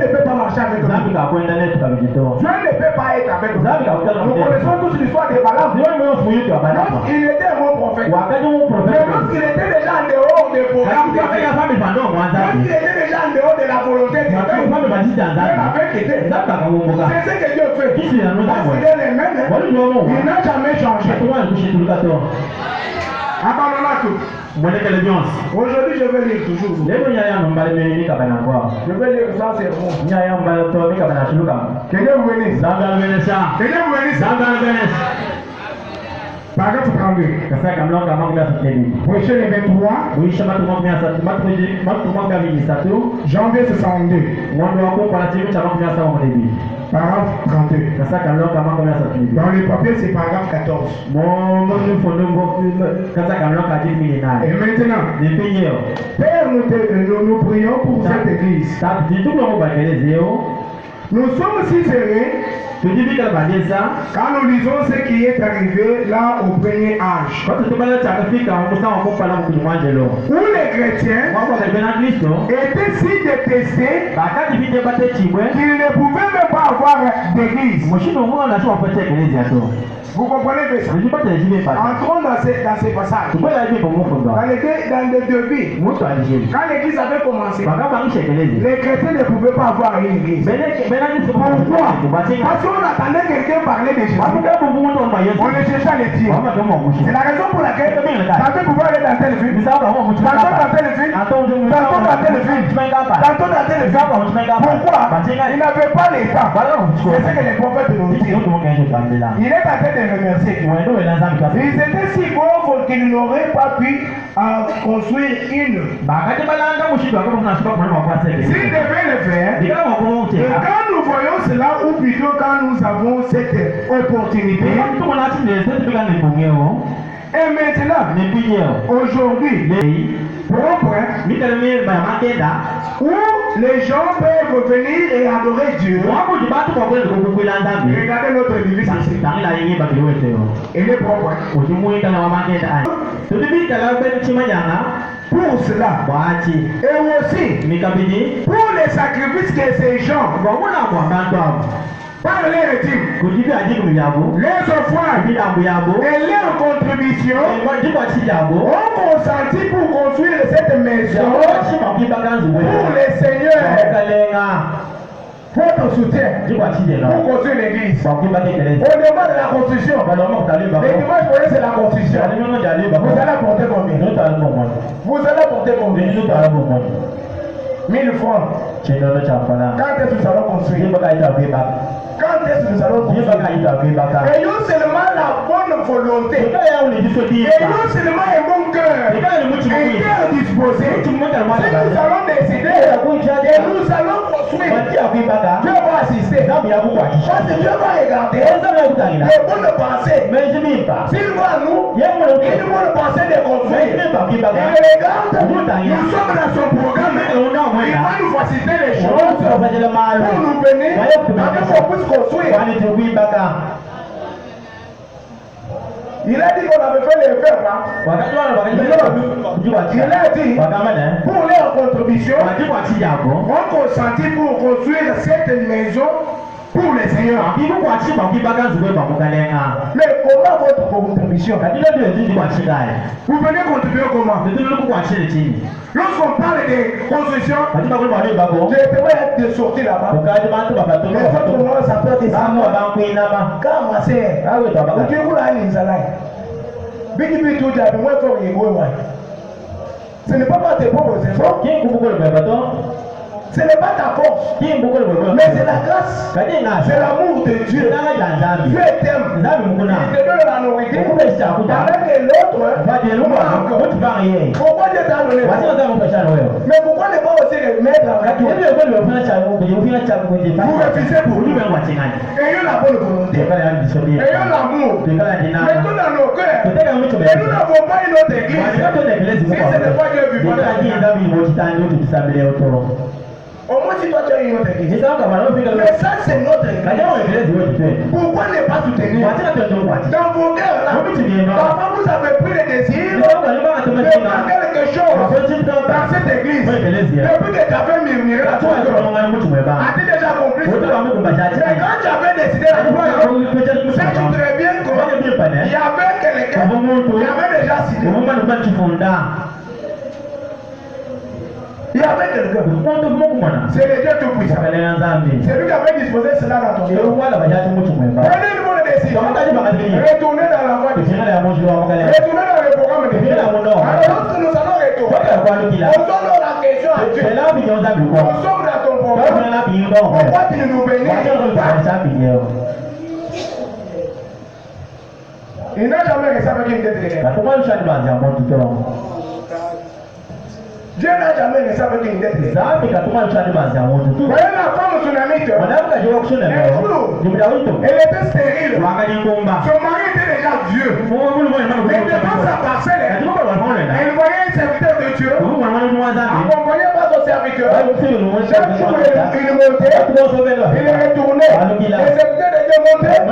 peut pas marcher avec nous. Dieu ne peut pas être avec nous. Nous connaissons tous l'histoire de Balaam. Il était un bon prophète. Mais lorsqu'il était déjà en dehors des programmes de Dieu, lorsqu'il était déjà en dehors de la volonté de Dieu, Dieu l'avait quitté. C'est ce que Dieu fait. Il est le même, il n'a jamais changé. Abandonnons tout. Aujourd'hui, je vais lire toujours. Je vais lire ça, c'est bon. Que Dieu vous bénisse. Que Dieu vous bénisse. Paragraphe 32. Prochain le 23. Janvier 62. Paragraphe 32. Dans le papier, c'est paragraphe 14. Et maintenant, Père, nous prions pour cette église. Nous sommes si serrés quand nous lisons ce qui est arrivé là au premier âge. Où les chrétiens étaient si détestés qu'ils ne pouvaient même pas avoir d'église. Vous comprenez que ça? Entrons dans ces passages. Dans les débits, quand l'église avait commencé, les chrétiens ne pouvaient pas avoir une église. Pourquoi? Parce qu'on attendait quelqu'un parler de Jésus. On le cherchait à les dire. C'est la raison pour laquelle tantôt pouvoir aller dans tel film, tantôt dans tel film, tantôt dans tel film, tantôt dans tel film. Pourquoi? Ils n'avaient pas les temps. C'est ce que les prophètes nous disent. Il est en train de remercier. Ils étaient si pauvres qu'ils n'auraient pas pu construire une. S'ils devaient le faire, quand nous voyons cela, ou plutôt quand nous avons cette opportunité, et maintenant, aujourd'hui, propre, où les gens peuvent venir et adorer Dieu. Regardez notre église ici. Elle est propre. Pour cela, et aussi pour les sacrifices que ces gens par les régimes, les offrandes et leurs contributions ont consenti pour construire cette maison pour les seigneurs. Votre soutien pour construire l'église. Au demande de la construction. Les dimanches pour c'est la construction. Vous allez apporter combien? Vous allez apporter combien? 1000 francs. Quand est-ce que nous allons construire? Quand est-ce que nous allons construire? Et non seulement la bonne volonté, et non seulement un bon cœur, et cœur disposé, si nous allons décider et nous allons construire, Dieu va assister. Parce que Dieu va regarder les bonnes pensées. S'il voit nous, une bonne pensée de construire, il regarde, nous sommes dans son programme, il va nous faciliter les choses pour nous bénir, afin qu'on puisse construire. Il a dit qu'on avait fait les verbes. Il a dit pour leur contribution, on consentit pour construire cette maison pour les seigneurs. Mais comment votre contribution? Vous venez contribuer comment? Lorsqu'on parle de construction, je peux être sorti là-bas. Mais votre nom, ça peut être ça. Quand ma sœur, ce n'est pas tes propres efforts. Ce n'est pas ta force, mais c'est la grâce, c'est l'amour de Dieu. Dieu t'aime, il te donne la nourriture, avec l'autre, pourquoi Dieu t'a donné? Mais pourquoi ne pas aussi le mettre avec toi? Vous refusez pour lui. Ayons la bonne volonté, ayons l'amour, mettons dans nos cœurs. Et nous n'avons pas une autre église. Si ce n'est pas Dieu vivant, au moins si toi tu as une autre église. Mais ça c'est notre église. Pourquoi ne pas soutenir? Dans vos cœurs là, parfois vous avez pris le désir de faire quelque chose dans cette église. Depuis que tu avais murmuré la chose, as-tu déjà compris cela? Mais quand tu avais décidé la chose, ça tu très bien qu'il y avait quelqu'un qui avait déjà signé. Il y avait quelqu'un. C'est le Dieu tout-puissant. C'est lui qui avait disposé cela dans ton cœur. Prenez une bonne décision. Retournez dans la voie de Dieu. Retournez dans le programme de Dieu. Alors lorsque nous allons retourner, posons la question à Dieu. Nous sommes dans ton programme. Pourquoi tu ne nous bénis pas? Il n'a jamais réussi avec une tête de guerre. Dieu n'a jamais réussi avec une dette. Voyez la femme tsunamite. Elle était stérile. Son mari était déjà vieux. Mais devant sa parcelle, elle voyait un serviteur de Dieu. Accompagné par son serviteur. Chaque jour, il montait. Il retournait. Le serviteur de Dieu montait. Il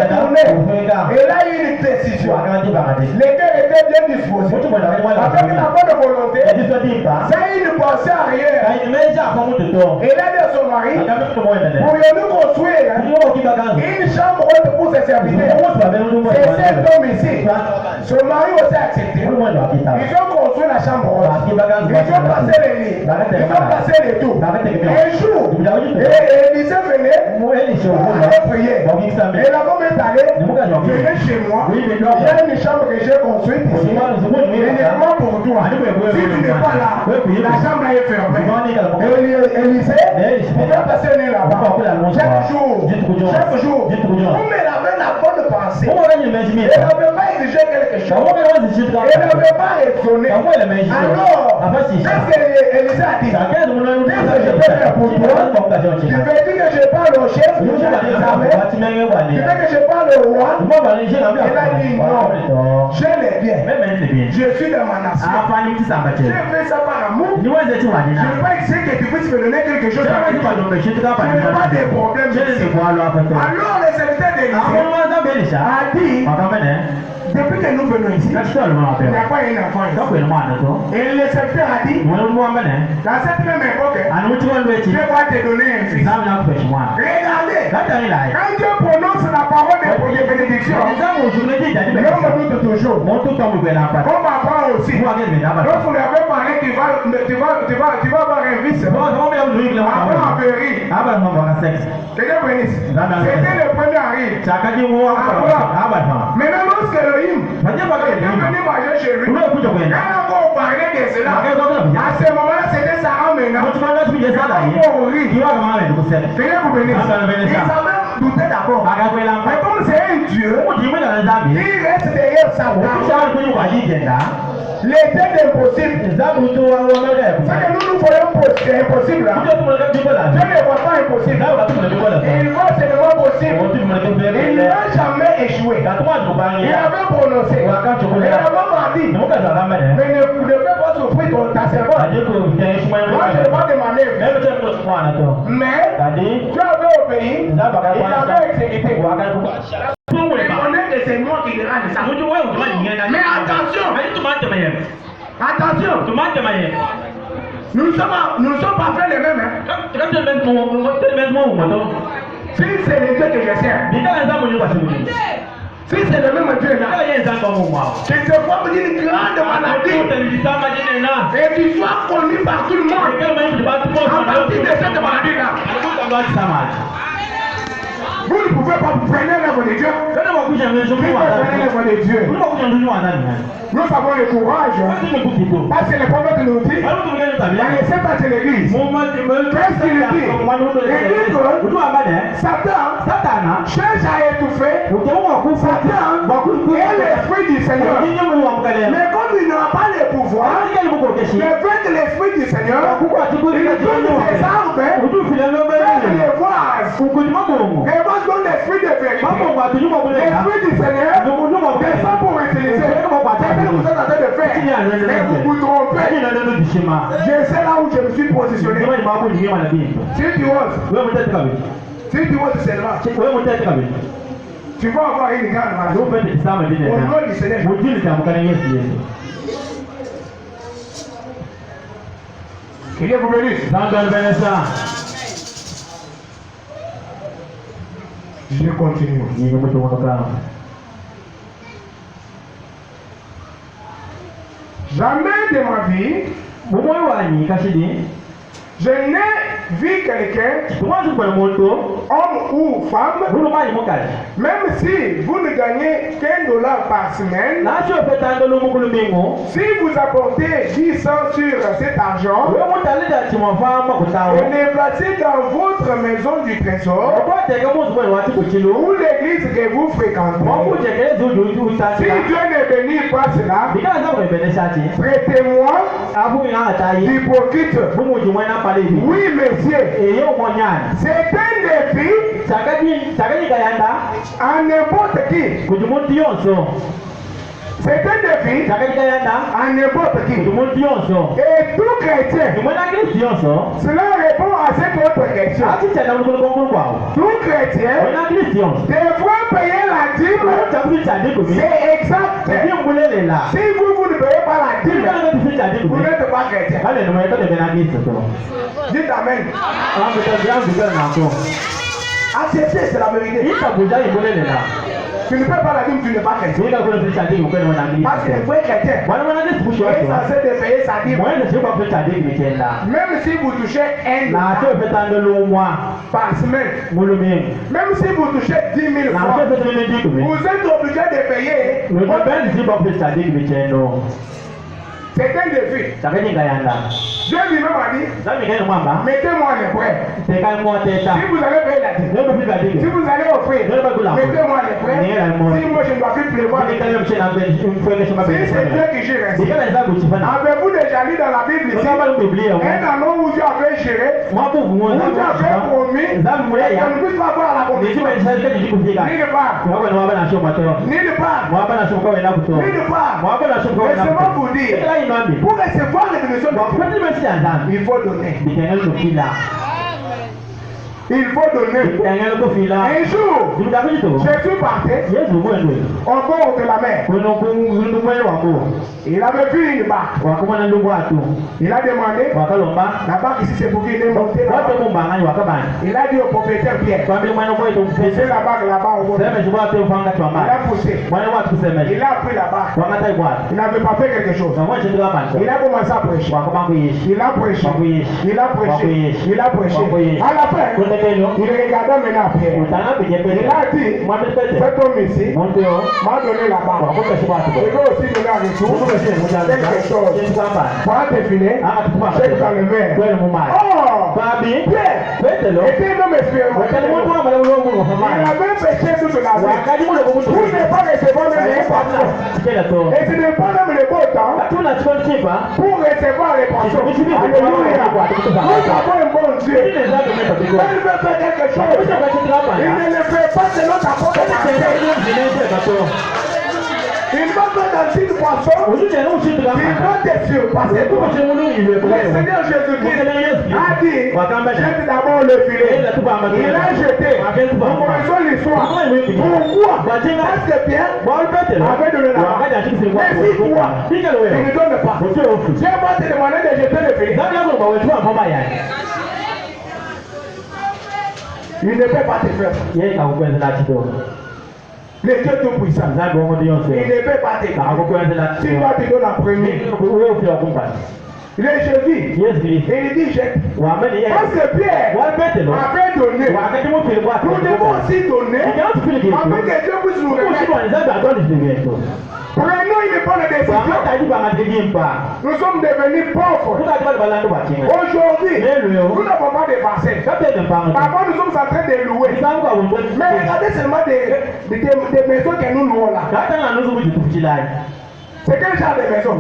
retournait. Et là, il y a une décision. Les cœurs étaient bien disposés. Avec la bonne volonté. Ça il ne pensait à rien. Et là de son mari, pourrions-nous construire une chambre haute pour ses serviteurs? C'est cet homme ici. Son mari aussi a accepté. Ils ont construit la chambre haute. Ils ont passé les lits. Ils ont passé les tours. Un jour, Élisée venait pour aller prier. Et la femme est allée, venez chez moi. Il y a une chambre que j'ai construite ici. Uniquement pour toi. Si tu n'es pas là, la chambre est fermée. Élisée, il va passer là-bas. Chaque jour, comme elle avait la bonne pensée, elle n'avait pas exigé quelque chose. Elle n'avait pas raisonné. Alors, qu'est-ce que Élisée a dit? Qu'est-ce que je peux faire pour toi? Tu veux dire que je parle au chef? Tu veux que je parle au roi? Elle a dit non. Je l'ai bien. Je suis dans ma nation. J'ai fait ça par amour. Je ne veux pas essayer que tu puisses me donner quelque chose. Tu n'as pas de problème. Alors les serviteurs d'Élisée a dit, depuis que nous venons ici, il n'y a pas un enfant. Et le serviteur a dit, dans cette même époque, Dieu va te donner un fils. Regardez, quand Dieu prononce la parole de bénédiction, l'homme doute toujours. Comme Abraham aussi. Lorsqu'on lui avait parlé, tu vas avoir un fils. Abraham avait ri. C'était le premier à rire. Maintenant, lorsque Elohim est venu manger chez lui, quand on parlait de cela, à ce moment-là, c'était Sarah maintenant. Elle a encore ri. Ils savait douter d'abord. Mais comme c'est un Dieu, il reste derrière sa voix. Les têtes impossibles. Ce que nous voyons impossible. Dieu ne voit pas impossible. Il voit seulement possible. Il n'a jamais échoué. Il avait prononcé. Il avait dit. Mais ne fais pas souffrir ta servante. Moi je demande des manœuvres. Mais tu avais obéi. Il avait exécuté. On est que c'est moi qui dérange ça. Mais attention. Attention. Nous ne sommes pas fait les mêmes. Si c'est le Dieu que je sers. Si c'est le même Dieu là. Que te forme d'une grande maladie. Et tu sois connu par tout le monde. À partir de cette maladie là. Vous ne pouvez pas freiner l'œuvre de Dieu. Vous ne pouvez pas freiner l'œuvre de Dieu. Nous avons le courage. Parce que le prophète nous dit, dans les 7 ans de l'église, qu'est-ce qu'il dit? Il dit que Satan cherche à étouffer Satan et l'esprit du Seigneur. Mais comme il n'a pas le pouvoir, le fait de l'esprit du Seigneur, il donne ses armes vers les voises. Et moi, je donne l'esprit de vérité. L'esprit du Seigneur descend pour utiliser. C'est ce que vous êtes en train de faire. Mais vous vous trompez. Je sais là où je me suis positionné. Si tu oses seulement, tu vas avoir une grande maladie. Au nom du Seigneur. Que Dieu vous bénisse. Je continue. Jamais de ma vie, je n'ai vu quelqu'un, homme ou femme, même si vous ne gagnez $1 par semaine, si vous apportez 10 cents sur cet argent, et les placez dans votre maison du trésor, ou l'église que vous fréquentez, si Dieu ne bénit pas cela, traitez-moi d'hypocrite. Oui, monsieur. C'est un défi à n'importe qui. C'est un défi à n'importe qui. Et tout chrétien, cela répond à cette autre question. Tout chrétien devra payer la dîme. C'est exact. Si vous ne payez pas la dîme, vous n'êtes pas chrétien. Dites Amen. Acceptez, c'est la vérité. Tu ne fais pas la dîme, tu n'es pas chrétien. Parce que les vrais chrétiens, il est censé de payer sa dîme. Même si vous touchez $1 par semaine, même si vous touchez 10 000 francs, vous êtes obligé de payer. C'est un défi. Dieu lui-même a dit, mettez-moi les prêts. Si vous allez payer la dîme, si vous allez offrir, mettez-moi les prêts. Si moi je ne dois plus pleuvoir, si c'est Dieu qui gère ainsi. Avez-vous déjà lu dans la Bible ici un endroit où Dieu avait géré, où Dieu avait promis, et qu'on ne puisse pas avoir la condition. Ni de part. Laissez-moi vous dire, pour recevoir les bénédictions de Dieu, il faut donner. Il faut donner. Un jour, Jésus partait au bord de la mer. Il avait vu une barque. Il a demandé, la barque ici c'est pour qu'il ait monté là-bas. Il a dit au propriétaire Pierre, poussez la barque là-bas au bord. Il a poussé. Il a pris la barque. Il n'avait pas fait quelque chose. Il a commencé à prêcher. Il a prêché. Il a prêché. Il a prêché. À la fin, il regarda maintenant Pierre. Il a dit, cet homme ici m'a donné la barque. Je vais aussi donner un retour. Quelque chose. Pour te filer, jette dans le verre. Oh! Pierre était un homme expérimenté. Il avait péché toute la vie. Pour ne pas recevoir même les poissons. Et ce n'est pas même le beau temps pour recevoir les poissons. Alléluia. Nous avons un bon Dieu. Il veut faire quelque chose. Il ne le fait pas selon ta propre pensée. Il va faire dans une poisson. Il va te surpasser. Le Seigneur Jésus-Christ a dit, jette d'abord le filet. Il a jeté. Nous connaissons l'histoire. Pourquoi? Parce que Pierre avait donné la main. Mais si toi, il ne donne pas. Dieu va te demander de jeter le filet. Il ne peut pas te faire. Le Dieu Tout-Puissant, il ne peut pas te faire. Si toi tu donnes la première, il est Jésus. Et il dit jette. Parce que Pierre avait donné. Nous devons aussi donner. Afin que Dieu puisse nous remettre. Prenons une bonne décision. Nous sommes devenus pauvres. Aujourd'hui, nous n'avons pas de bassin. Parfois, nous sommes en train de louer. Mais regardez seulement des maisons que nous louons là. C'est quel genre de maison?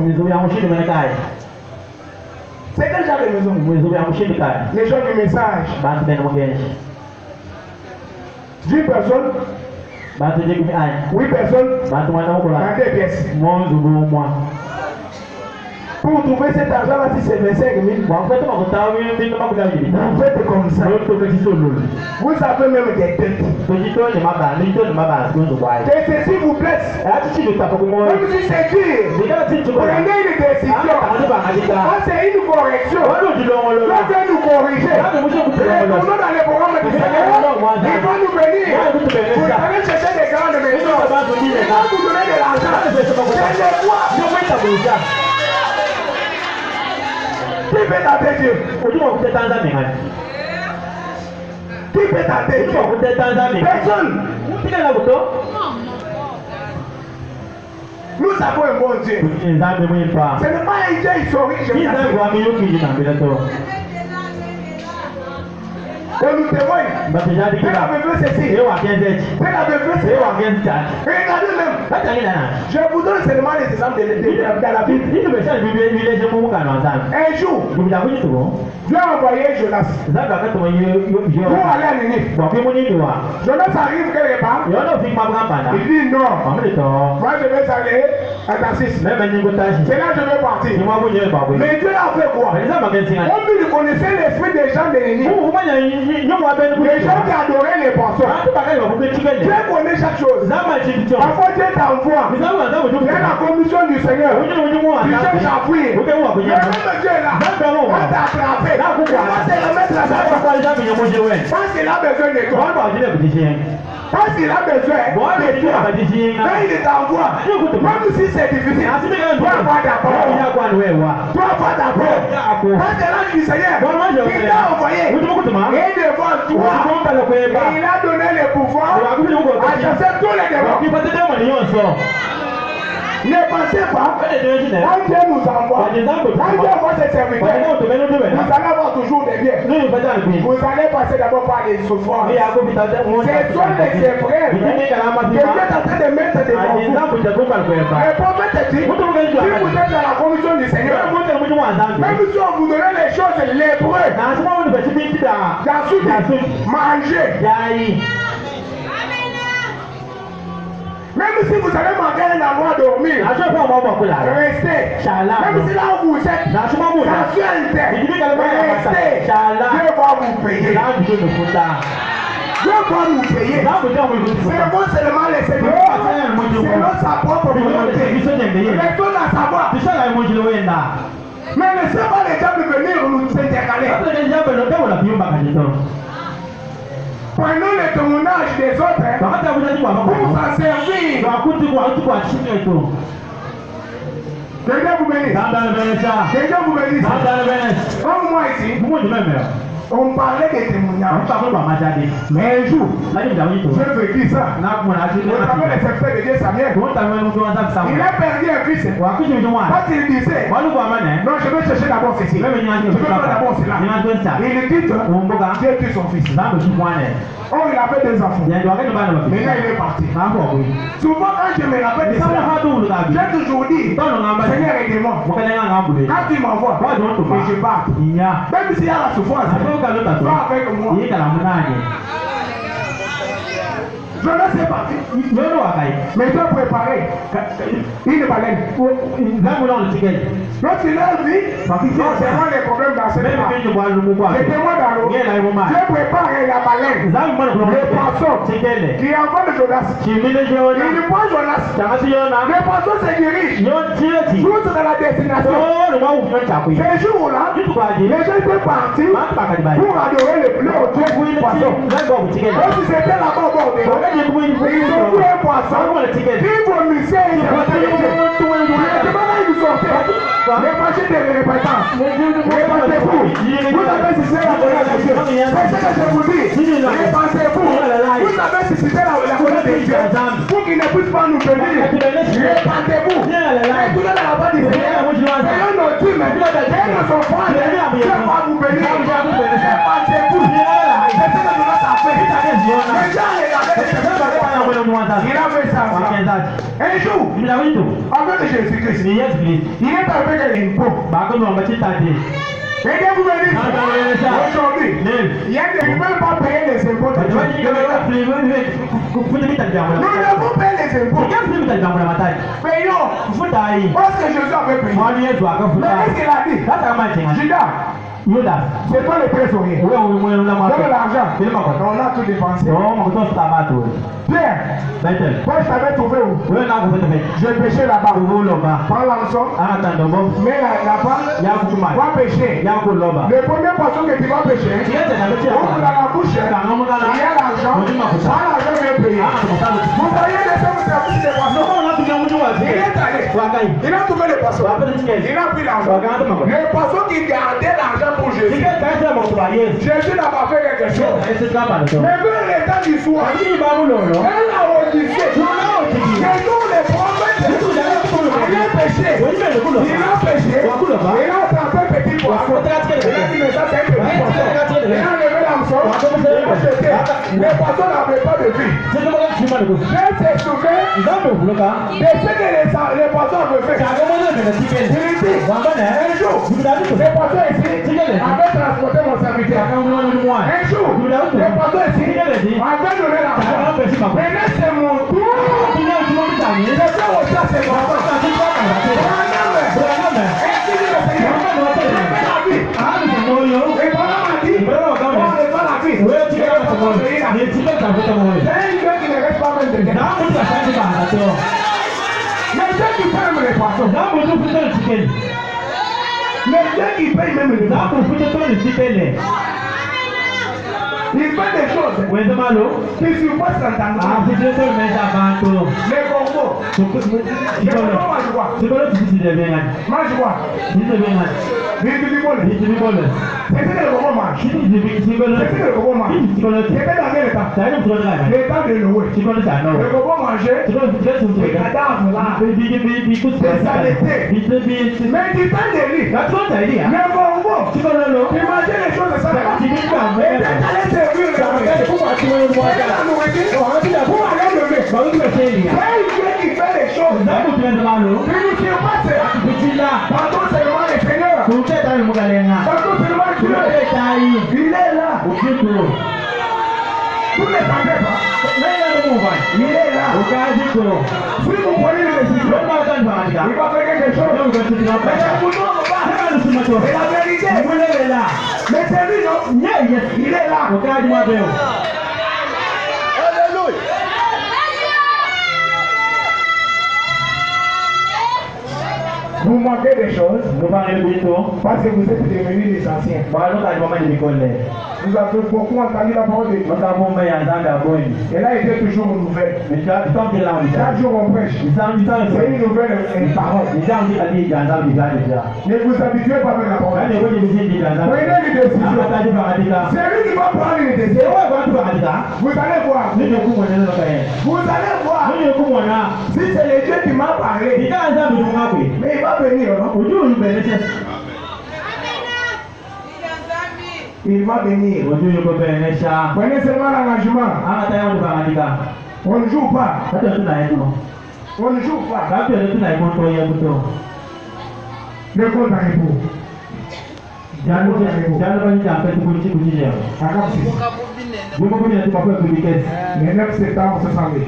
C'est quel genre de maison? Les gens du message. 10 personnes. 8 personnes. 22 pièces. Pour trouver cet argent-là, si c'est 25 000, vous faites comme ça. Vous avez même des dettes. Que ceci vous plaise. Même si c'est dur, prenez une décision. C'est une correction. Là, Dieu nous corriger. Retournons dans les programmes du Seigneur. Il va nous bénir. Vous allez chercher des grandes maisons. Il va vous donner de l'argent. C'est le quoi. Qui peut tenter Dieu? Qui peut tenter Dieu? Personne. Nous avons un bon Dieu. Ce n'est pas un Dieu historique. On nous témoigne. Faites la besoin ceci. Faites la besoin ceci. Regardez même. Je vous donne seulement les exemples dans la Bible. Un jour, Dieu a envoyé Jonas pour aller à Ninive. Jonas arrive quelque part. Il dit non. Moi je vais aller à Tarsis. C'est là que je vais partir. Mais Dieu a fait quoi? Comme il connaissait l'esprit des gens de Ninive. Les gens qui adoraient les poissons. Dieu connaît chaque chose. Parfois Dieu t'envoie. Il y a la commission du Seigneur. Tu cherches à fuir. Le même Dieu est là. Quand t'as attrapé, il va te remettre la main. Parce qu'il a besoin de toi. Parce qu'il a besoin de toi. Quand il t'envoie, même si c'est difficile, toi va d'abord. Toi va d'abord. Parce que l'ange du Seigneur, il t'a envoyé. Et devant toi, et il a donné le pouvoir à chasser tous les démons. Ne pensez pas, quand Dieu nous envoie, quand Dieu envoie ses serviteurs, vous allez avoir toujours des biens. Vous allez passer d'abord par les souffrances. Ce sont les épreuves que Dieu est en train de mettre devant vous. Le prophète dit, si vous êtes dans la commission du Seigneur, même si on vous donne les choses lépreuses, mangez. Même si vous allez manquer un endroit à dormir, restez. Même si là où vous êtes, ça suinte. Restez. Dieu va vous payer. Dieu va nous payer. C'est bon seulement les Seigneurs. Selon sa propre volonté. Restons à savoir. Mais laissez pas les diables venir nous intercaler. Prenons le témoignage des autres pour s'en servir. Que Dieu vous bénisse. Que Dieu vous bénisse. Comme moi ici, On parlait des témoignages. Mais un jour, je veux dire ça. Vous savez les secrets de Dieu Samuel. Il a perdu un fils. Quand il disait, non, je vais chercher d'abord ceci. Je veux d'abord cela. Il dit, Dieu tue son fils. Oh, il a fait des enfants. Maintenant, il est parti. Souvent, quand je me rappelle de ça, j'ai toujours dit, Seigneur, aide-moi. Quand tu m'envoies, et je pars. Même s'il y a la souffrance, sois avec moi. Je laisse partir. Mais je dois préparer une baleine. Lorsqu'il a vu, non, c'est moi les problèmes dans cette part. J'étais moi dans l'eau. Je prépare la baleine. Le poisson qui envoie le Jonas. Il prend Jonas. Le poisson se dirige. Tous dans la destination. Ces jours-là, les gens étaient partis pour adorer le plus haut Dieu du poisson. Lorsque c'était là-bas au bord de l'eau, ils ont vu un poisson qui vomissait et ils sortaient. Les machines de répétance. Répétez-vous. Vous savez si c'est la colère de Dieu. C'est ce que je vous dis. Répétez-vous. Vous savez si c'est la colère de Dieu. Pour qu'il ne puisse pas nous bénir. Répétez-vous. Et tout le monde va dire Seigneur, nos dîmes, et nos offrandes, Dieu va vous bénir. Répétez-vous. C'est ce que nous avons fait. Les gens regardaient. Il a fait ça. Un jour, avec Jésus-Christ, il est avec un impôt. Et que vous venez aujourd'hui, il y a des qui ne veulent pas payer les impôts. Nous devons payer les impôts. Payons. Parce que Jésus avait payé. Mais qu'est-ce qu'il a dit? Judas, c'est toi le trésorier. Donne l'argent. On a tout dépensé. Pierre, moi je t'avais trouvé où? Je pêchais là-bas. Prends l'hameçon. Mets là-bas. Va pêcher. Le premier poisson que tu vas pêcher, ouvre dans la bouche. Il y a l'argent. Prends l'argent et payer. Vous voyez les hommes de service des poissons. Il est allé. Il a trouvé le poisson. Il a pris l'argent. Le poisson qui gardait l'argent pour Jésus. Jésus n'a pas fait quelque chose. Mais vers le temps du soir, elle a odyssé. C'est nous les prophètes. Il a péché. Il a attrapé petit poisson. Il a dit mais ça c'est un petit poisson. Il a levé l'hameçon. Le poisson n'avait pas de vie. Je se souviens de ce que les poissons avaient fait. Il dit un jour, les poissons ici avaient transporté mon serviteur. Un jour, les poissons ici avaient donné l'argent. Maintenant c'est mon tour. Je fais aussi à ces poissons. Mais Dieu qui paye même les poissons. Mais Dieu qui paye même les poissons. Il fait des choses qui surpassent l'entendement. Les corbeaux. Les corbeaux mangent quoi? Mange quoi? C'est ce que le corbeau mange. C'est ce que le corbeau mange. C'était dans quel état? L'état de Noé. Le corbeau mangeait les cadavres là. Des saletés. Mais du temps d'Élie, le corbeau, il mangeait les choses de ça. Qui fait les choses, qui nous surpasse. Pardon seulement le Seigneur. Pardon seulement Dieu. Il est là. Vous ne savez pas. Il est là. Si vous prenez le décision, il va faire quelque chose. Mais la vérité, mais c'est lui, non? Il est là. Alléluia. Vous manquez des choses parce que vous êtes devenus les anciens. Nous avons beaucoup entendu la parole de Dieu. Et là, il était toujours une nouvelle. Chaque jour, on prêche. C'est une nouvelle parole. Ne vous habituez pas avec la parole. Prenez une décision. C'est lui qui va prendre une décision. Vous allez voir. Vous allez voir. Si c'est le Dieu qui m'a parlé. Mais il va venir, non? Il va venir. Prenez seulement l'engagement. On ne joue pas. On ne joue pas. Le compte à rebours. Le 9 septembre 62.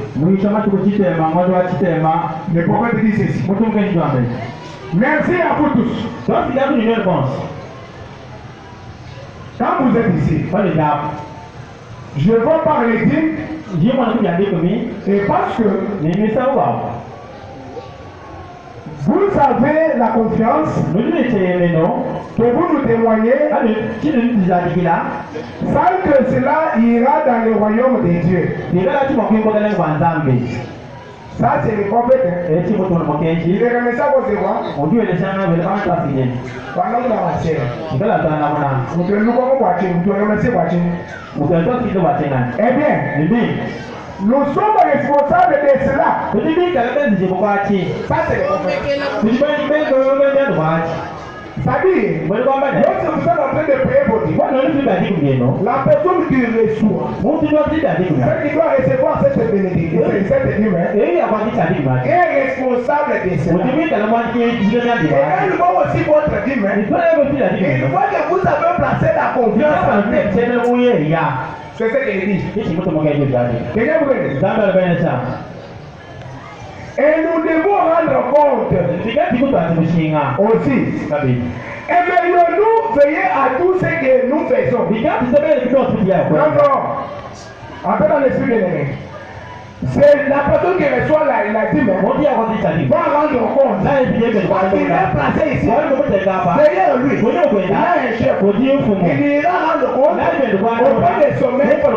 Le prophète dit ceci. Merci à vous tous. Quand vous êtes ici, je vais parler d'île et parce que vous avez la confiance que vous nous témoignez sans que cela ira dans le royaume des dieux. Ça, c'est le prophète. Il est remis ça pour se voir. Pendant que la matière. Nous eh bien, nous sommes responsables de cela. Ça, c'est le prophète. C'est-à-dire, lorsque vous êtes en train de prier pour Dieu, la personne qui reçoit, celle qui doit recevoir cette bénédiction, cette humaine, est responsable de cela. Et elle voit aussi votre humaine. Il voit que vous avez placé la confiance en elle. C'est ce qu'elle dit. Et nous devons rendre compte aussi. Et nous veiller à tout ce que nous faisons. Non. Après dans l'esprit de l'ennemi. C'est la personne qui reçoit la dîme va rendre compte. Parce qu'il est placé ici. Derrière lui, il a un chef. Il ira rendre compte auprès des sommets. Mais quand le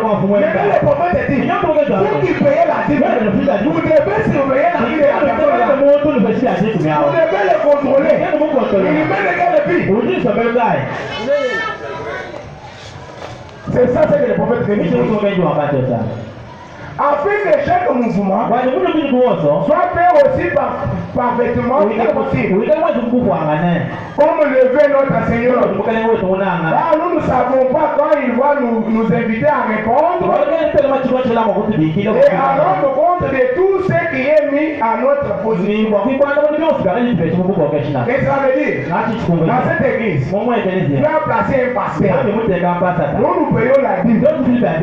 prophète dit, ceux qui payaient la dîme, vous devez surveiller la vie de la personne. Vous devez le contrôler. Il met le gars de vie. C'est ça ce que le prophète dit. Afin que chaque mouvement soit fait aussi parfaitement possible. Comme le veut notre Seigneur. Là, nous ne savons pas quand il va nous inviter à répondre et à rendre compte de tout ce qui est mis à notre position. Qu'est-ce que ça veut dire? Dans cette église, tu as placé un pasteur. Nous payons la dîme.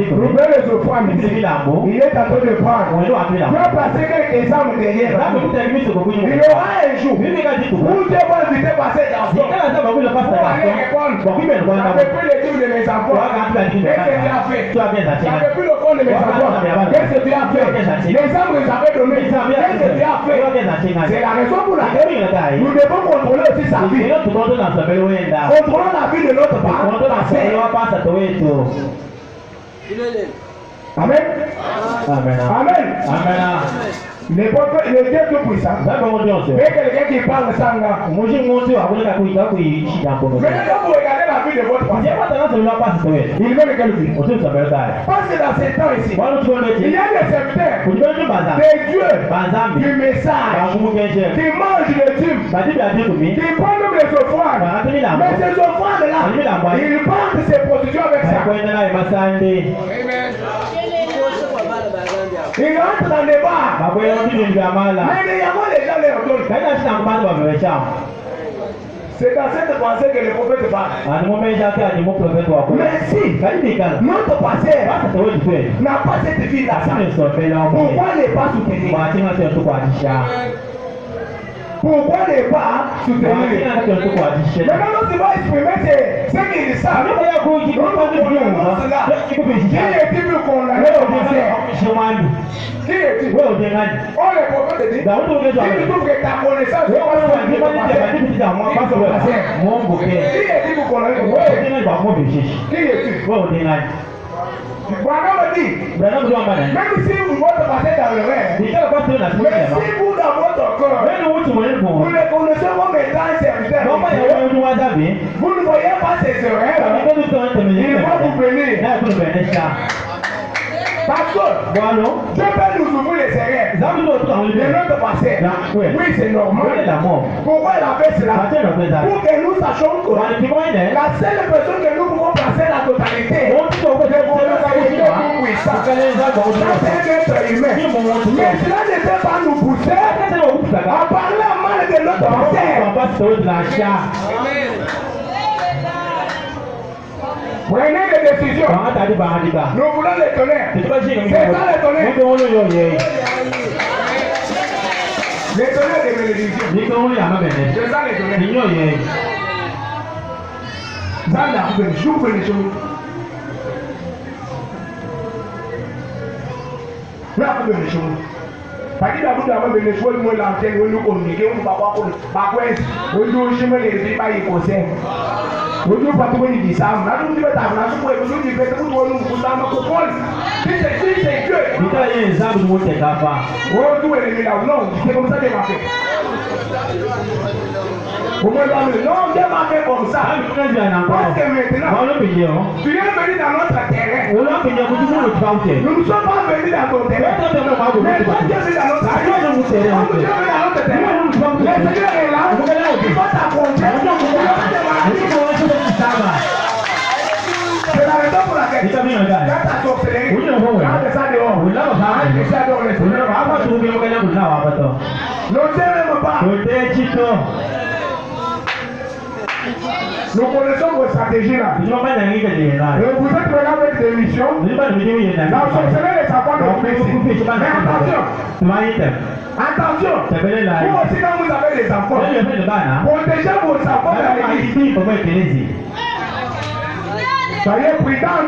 Nous payons les offrandes. Il est en train de prendre. Tu as placé quelques âmes derrière. Il y aura un jour où Dieu va inviter passer dans pour aller répondre. J'avais plus les dîmes de mes enfants. Qu'est-ce que tu as fait? J'avais plus le fond de mes enfants. Qu'est-ce que tu as fait? Les âmes que j'avais données. Qu'est-ce que tu as fait? C'est la raison pour laquelle nous devons contrôler aussi sa vie. Contrôlons la vie de notre pasteur. Amen. Amen. Amen. Le Dieu tout-puissant. Mais quelqu'un qui parle sans là. Mais quand vous regardez la vie de votre pasteur, il met quelle vie? Parce que dans ces temps ici, il y a des serviteurs, des dieux, du message, qui mangent le dîme, qui prennent même les offrandes. Mais ces offrandes-là, ils partent ces positions avec ça. Il rentre dans les bars. Mais il y a les gens les retournent. C'est dans cette pensée que le prophète parle. Mais si notre pasteur n'a pas cette vie-là, pourquoi ne pas soutenir? Pourquoi ne pas soutenir? Maintenant, nous devons exprimer ce qu'ils savent. Qui est plus condamné au passé? Qui est-il? Wewe ujengaji. On les prophètes disent, Da watu si ungezo tu trouves que ta connaissance wewe n'est pas wewe suffisante unajua pour ni passer, jamaa kitu cha mwamba Mungu qui ke. est-il vous connaissez? Wewe ujengaji kwa Mungu bishishi. Qui est-il? Wewe ujengaji. Bwana me dit, Bwana mjua mbana. même si vous voulez passer dans le rêve, Nikala kwa sio na mais si vous dans votre cœur, wewe uti mwenye vous kwa. les connaissez comme étant serviteurs, Naomba ya wewe mtu wazabi. vous ne voyez pas ces oreilles, Ndio tunaanza il mwenyewe. va vous bénir. Na kunaendesha. Parce que Bwana, Dieu peut nous ouvrir les oreilles. zamu ndio Les tunaanza. notre passé. Oui. Oui, c'est Wewe normal. la mort. Pourquoi il a fait cela? Matendo kwenda. Pour que nous sachions que Bwana kimoja. la seule personne que nous pouvons placer la totalité, Mtu kwa kwa c'est Dieu kwa puissant. Tukaleza kwa Ça, utukufu. c'est un être humain. Mais cela ne peut pas nous pousser à parler mal de notre passé. Prenez des décisions. Nous voulons les tonnerres. C'est ça les tonnerres. Les tonnerres de bénédiction. C'est ça les tonnerres. Zanda, j'ouvre les choses. Là, vous les choses. Padi da buda ma bene so mo la ten wo lu ko ni ke wo ba kwa ko ba ko es wo lu shi me le bi ba yi ko se wo lu pa to ni di sam na lu di beta na so ko e lu di beta wo lu ku ta ma ko ko si c'est que Nikala yeye zamu ni wote kafa. wo tu e mi la non c'est comme ça que m'a fait au moins là non Dieu m'a fait comme ça parce que maintenant tu es venu dans notre terrain nous ne sommes pas venus dans ton terrain mais toi tu es venu dans notre terrain comme tu es venu dans notre terrain le Seigneur est là il va t'accompagner c'est la raison pour laquelle quand ta sorcellerie garde ça dehors garde ça dehors le Seigneur n'osez même pas. Nous connaissons vos stratégies là. Vous êtes maintenant avec des missions. La sorcellerie ne s'apprend pas de mais attention, vous aussi quand vous avez des enfants, protégez vos enfants dans l'église. Soyez prudents.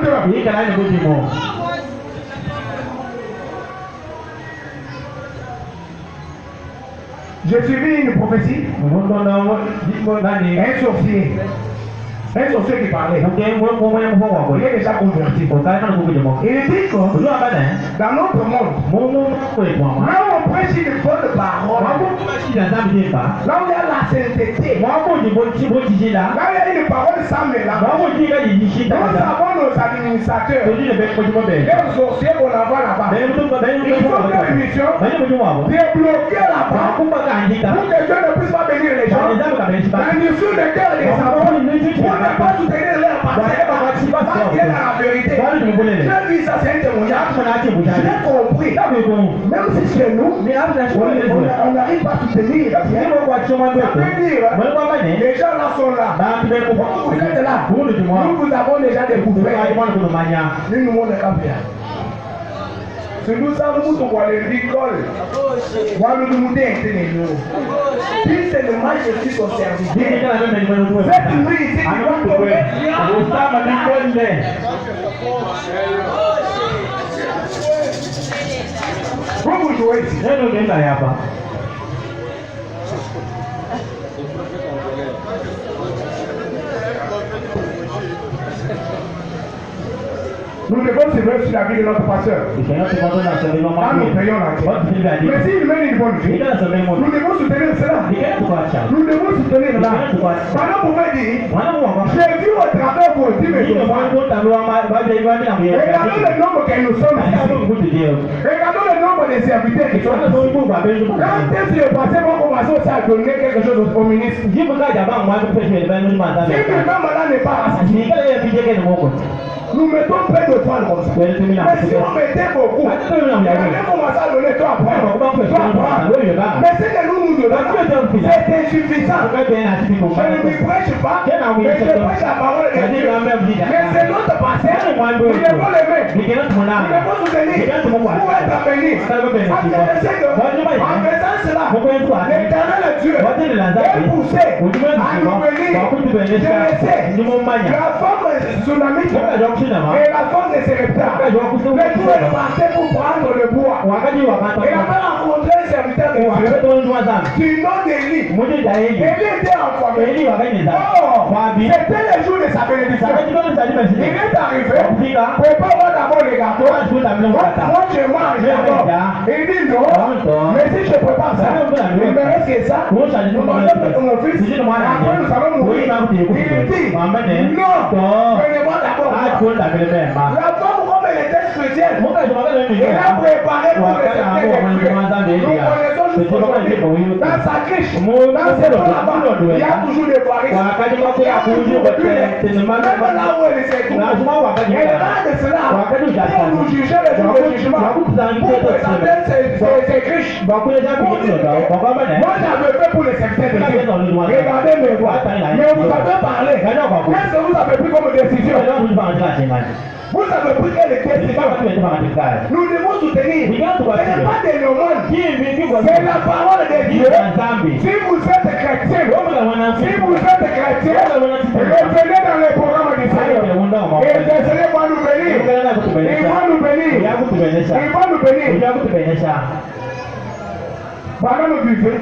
J'ai suivi une prophétie. Un sorcier. Un sorcier qui parlait. Il est déjà converti. Il dit que dans notre monde, là où on prêche une bonne parole, là où il y a la sainteté, là où il y a une parole sans mélange, nous avons nos administrateurs, les sorciers qu'on envoie là-bas. Il faut faire une mission, débloquer la porte pour que Dieu ne puisse pas bénir les gens. La mission de cœur des enfants, on ne pas soutenir leur passé, parce qu'il est dans la vérité. J'ai vu ça, c'est un témoignage. J'ai compris. Même si chez nous, on n'arrive pas à soutenir. Ça veut dire, les gens là sont là. Vous êtes là. Nous vous avons déjà découvert. Nous nous montrons pas bien. Si nous savons où on va les rigoler, on va nous demander un si c'est le mal, je suis ton serviteur. Cette nuit ici, tu vas tomber. Vous jouez ici. Nous devons se mettre sur la vie de notre pasteur. Quand nous payons la terre. Mais s'il mène une bonne vie, nous devons soutenir cela. Nous devons soutenir cela. Pendant vous me dire, j'ai vu au travers vos dîmes et vos offrandes. Regardons le nombre que nous sommes ici. Regardons le nombre de serviteurs qui sont ici. Quand est-ce que le pasteur va commencer aussi à donner quelque chose au ministre? Si le même là n'est pas assassiné, nous mettons près de toi comme ça. Mais si on mettait beaucoup, on allait commencer à donner toi après. Mais ce que nous donnons, c'est insuffisant. Je ne me prêche pas, mais je prêche la parole de Dieu. Mais c'est notre passé. Nous devons l'aimer. Nous devons soutenir pour être bénis. En faisant cela, l'Éternel Dieu est poussé à nous bénir. Je le sais. La femme tsunamique Et la force de Sarepta, les tout est parti pour prendre le bois. Et la mère a rencontré un serviteur de Dieu du nom d'Élie. Élie était en famille. Oh, c'était le jour de sa bénédiction. Il est arrivé, prépare-moi d'abord les gâteaux. Moi je mange d'abord. Il dit non, mais si je prépare ça, il me reste que ça. Nous mangeons pour mon fils. Après nous allons mourir. Il dit non, prenez-moi d'abord. La femme comme elle était chrétienne, elle a préparé pour le serviteur de Dieu. Nous connaissons aujourd'hui dans sa criche, dans ses temps là-bas, il y a toujours des varices. Il y a toujours des bulles. Même là où elle s'est trouvée. Et là de cela, pour nous juger le jour du jugement, pour présenter ses criches. Moi j'avais fait pour les serviteurs de Dieu. Regardez mes voix. Mais vous avez parlé. Qu'est-ce que vous avez pris comme décision? Vous avez pris quelle décision? Nous devons soutenir. Ce n'est pas des nomades. C'est la parole de Dieu. Si vous êtes chrétien, revenez dans le programme du Seigneur. Et le Seigneur va nous bénir. Il va nous bénir. Il va nous bénir. Pendant nous vivons,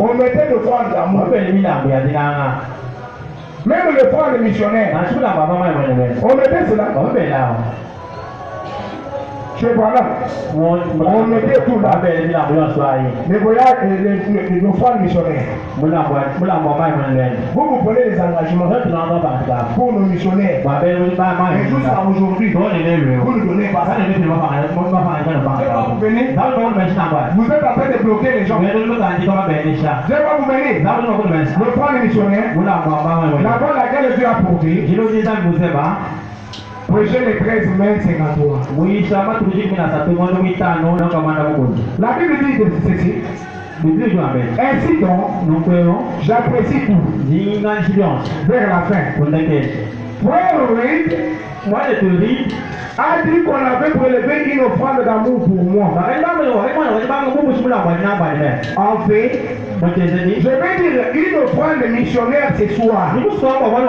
on mettait de foi en l'amour. Même le frère de missionnaire, on mettait cela. Je vois là. On mettait tout là. Les voyages, nos frères missionnaires. Vous prenez les engagements pour nos missionnaires. Et jusqu'à aujourd'hui, vous ne donnez pas ça. Vous êtes en train de bloquer les gens. Je vais vous bénir. Le frère missionnaire, la voie laquelle Dieu a pourvu. Prêcher les 13 mai 53. La Bible dit ceci. Ainsi donc, j'apprécie tout. Vers la fin. Frère Reid a dit qu'on avait prélevé une offrande d'amour pour moi. En fait, je vais dire une offrande missionnaire ce soir. On avait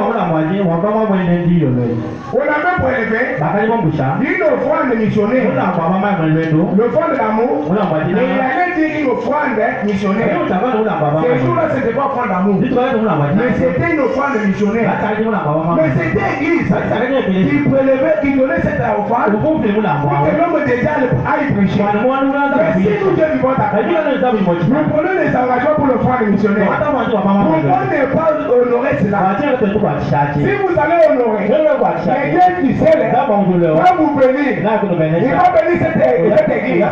prélevé une offrande missionnaire. L'offrande d'amour. Mais il avait dit une offrande missionnaire. Ce jour-là, ce n'était pas offrande d'amour. Mais c'était une offrande missionnaire. Mais c'était l'église qui prélevait, qui donnait cette offrande pour que l'homme déjà aille prêcher. Mais si nous Dieu vivons nous prenons les engagements pour l'offrande missionnaire. Pourquoi ne pas honorer cela? Si vous allez honorer, les Dieu du ciel va vous bénir. Il va bénir cette église.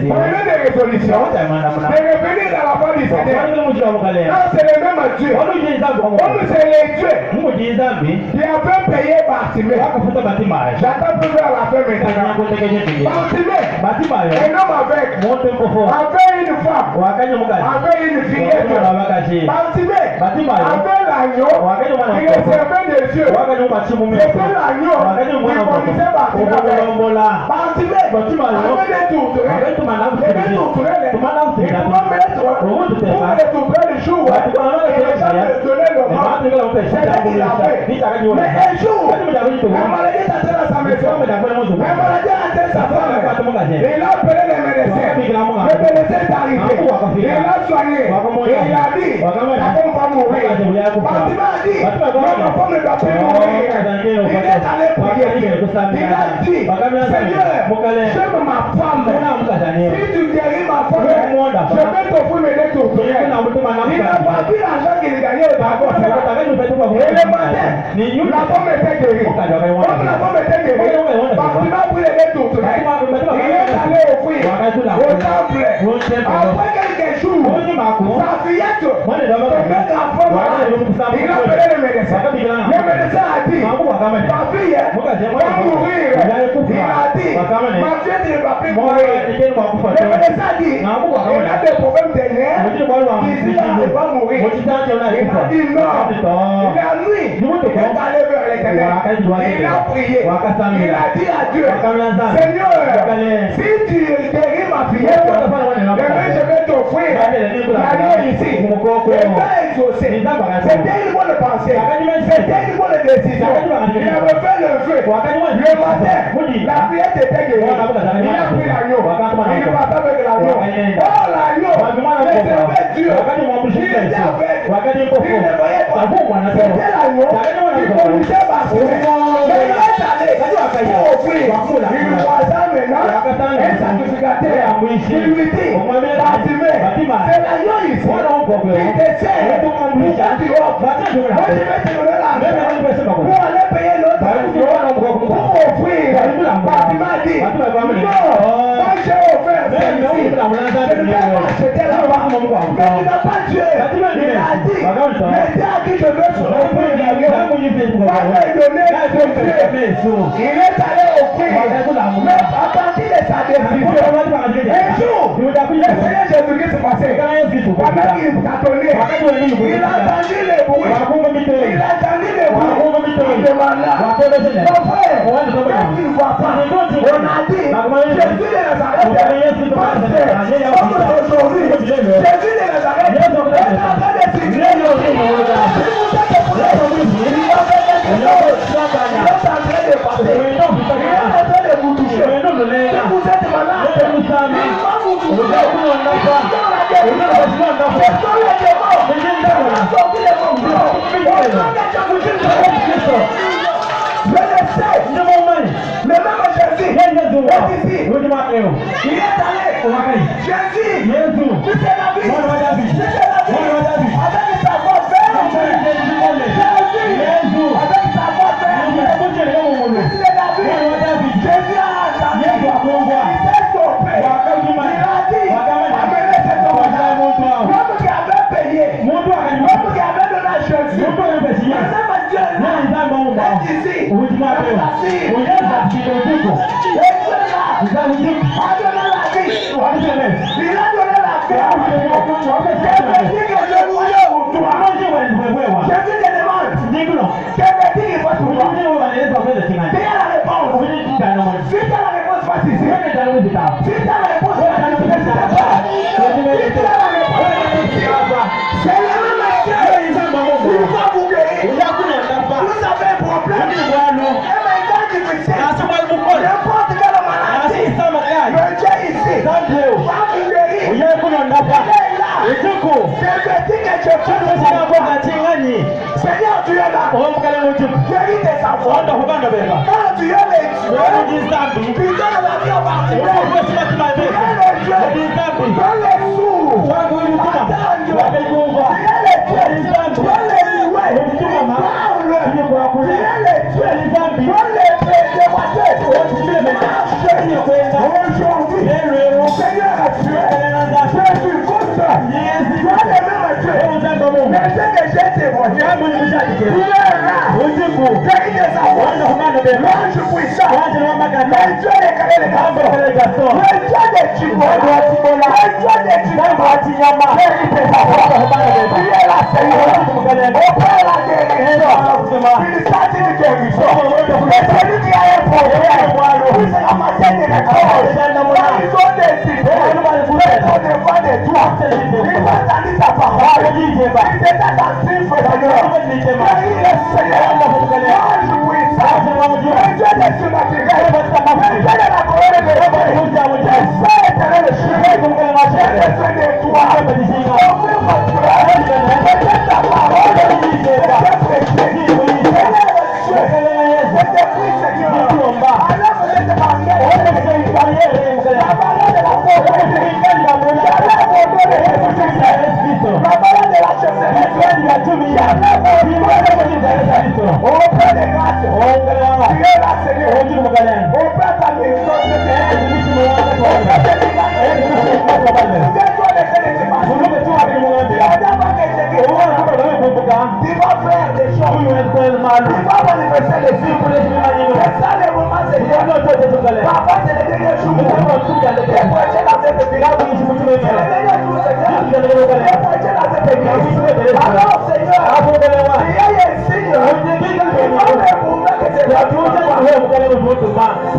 Prenez des résolutions de revenir dans la voie du Seigneur. Non, c'est le même Dieu. C'est les dieux qui avaient payé Bartimée. J'attends plus à la fin maintenant. Bartimée, un homme avec une femme, avec une fillette. Bartimée avait l'agneau qui le servait des yeux. C'était l'agneau qui conduisait Bartimée. Bartimée avait des tourterelles. Les tourterelles, il pouvait mettre les tourterelles du jour et les gens te donnaient le vent. C'est ce qu'il a fait. Mais un jour, la maladie est entrée dans sa maison. La maladie a atteint sa femme. Il a appelé les médecins. Le médecin est arrivé. Il a soigné. Et il a dit, la femme va mourir. Bartimée a dit, ma femme ne doit plus mourir. Il est allé prier. Il a dit, Seigneur, j'aime ma femme. Si tu guéris ma femme, je vais t'offrir mes deux tourterelles. Il a parti l'argent qu'il gagnait au dragon. Et le matin, la femme était guérie. Comme la femme était guérie, Bartimée a pris les deux tourterelles. Il est allé offrir au temple. Après quelques jours, sa fillette, tombait grand-femme, il a appelé le médecin. Le médecin a dit, ma fille va mourir. Il a dit, ma fillette ne va plus mourir. Le médecin a dit, il a des problèmes de nerfs. Il dit, elle va mourir. Il a dit non. La nuit, il est allé vers l'Éternel. Il a prié. Il a dit à Dieu, Seigneur, si tu guéris ma prière, demain je vais t'offrir l'agneau ici. Et pas exaucé. C'était une bonne pensée. C'était une bonne décision. Il avait fait le feu. Le matin, la prière était guérie. Il a pris l'agneau. Il partait avec l'agneau. Oh l'agneau, mais c'était Dieu. Il était avec. Il ne voyait pas. C'était l'agneau qui conduisait ma prière. Mais il est allé pour offrir. Il voisin maintenant un sacrificateur. Il lui dit, Bartimée, c'est l'agneau ici qui décède. Pourquoi tu offres? Moi je vais te donner l'argent pour aller payer l'autre agneau pour offrir. Bartimée a dit, non, moi j'ai offert celui-ci. Je ne vais pas acheter là-bas. Mais tu n'as pas Dieu. Il a dit, mettez à qui je veux offrir l'agneau. Pas me donner de Dieu. Il est allé offrir. Mais à partir de sa décision, un jour, le Seigneur Jésus-Christ s'est passé. Pendant qu'il tâtonnait, il a entendu les bruits. Il a entendu les bruits. Il demanda, mon frère, qu'est-ce qu'il ne voit pas? On a dit, Jésus de Nazareth, parce que aujourd'hui, Jésus de Nazareth est en train de signer. Si vous êtes pour les il va faire quelque chose. Il est en train de passer. Il est en train de vous toucher. Si vous êtes malade, il va vous toucher. Je le sais. Le même Jésus est ici. Il est allé. Jésus. Tu sais la vie. Tu sais la vie. Avec sa voix ferme. Jésus. Avec sa voix ferme. Tu sais la vie. Jésus a entendu. Il s'est stoppé. Il a dit, amenez cet homme. L'homme qui avait payé. L'homme qui avait donné à Jésus. Le même Dieu est ici. Seigneur, tu es là. Guéris tes enfants. Quand tu es les tu donnes la vie au Bartimée. Donne les sourds. Attends Dieu. Tu es les tués. Donne les loués. Parle. Tu es les tués. Donne les déboîtés. Aujourd'hui, Seigneur a tué. Jésus compte. Tu as les mêmes tués. Mais ce que j'ai témoigné, tu es là. Guéris tes enfants. L'ange puissant. Le Dieu des garçons. Le Dieu des chibos. Le Dieu des chibos. Guéris tes enfants. Tu es là, Seigneur. Opère la guérison. Une statue de guérison. Et celui qui a un problème puisse ramasser des réponses. Ils ont décidé d'être devant des toits. Ils ont entendu ta parole. Ils étaient attentifs, Seigneur. Guéris le Seigneur. L'ange puissant. Le Dieu des surnaturels. Le Dieu de la colère de l'homme. J'essaie d'éteindre le chemin. J'ai besoin de toi. Ouvre votre cœur. Peut-être ta parole. Peut-être prêcher. Je te prie, Seigneur. Alors vous êtes barrières. La barrière de la pauvreté. La barrière de la chaussée. Auprès des grâces. Tu es là, Seigneur. Auprès ta maison. Auprès tes miracles. Fais-toi laisser les il va faire des choses. Il va manifester les films. C'est ça le moment, Seigneur. Papa, c'est le dernier jour. Les prochains dans cette ville. C'est le dernier jour, Seigneur. Les prochains dans cette église. Alors, Seigneur, il y a un signe. Il faut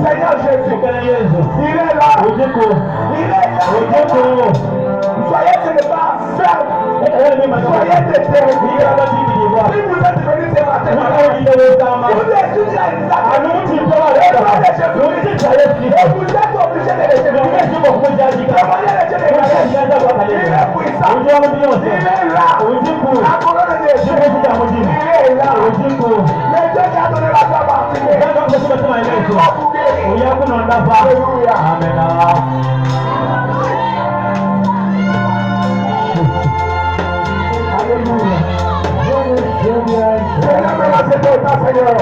Seigneur Jésus, il est là. Il est là. Soyez de ne pas faire. Soyez déterminés. Si vous êtes venus ce matin, vous étudiez exactement. Et vous êtes obligés de laisser. Demandez les jeunes. Il est puissant. Il est là. La couronne de Dieu. Il est là. Le Dieu qui a donné la foi particulière. Il va vous guérir. Alléluia. Amen. Alléluia. Seigneur,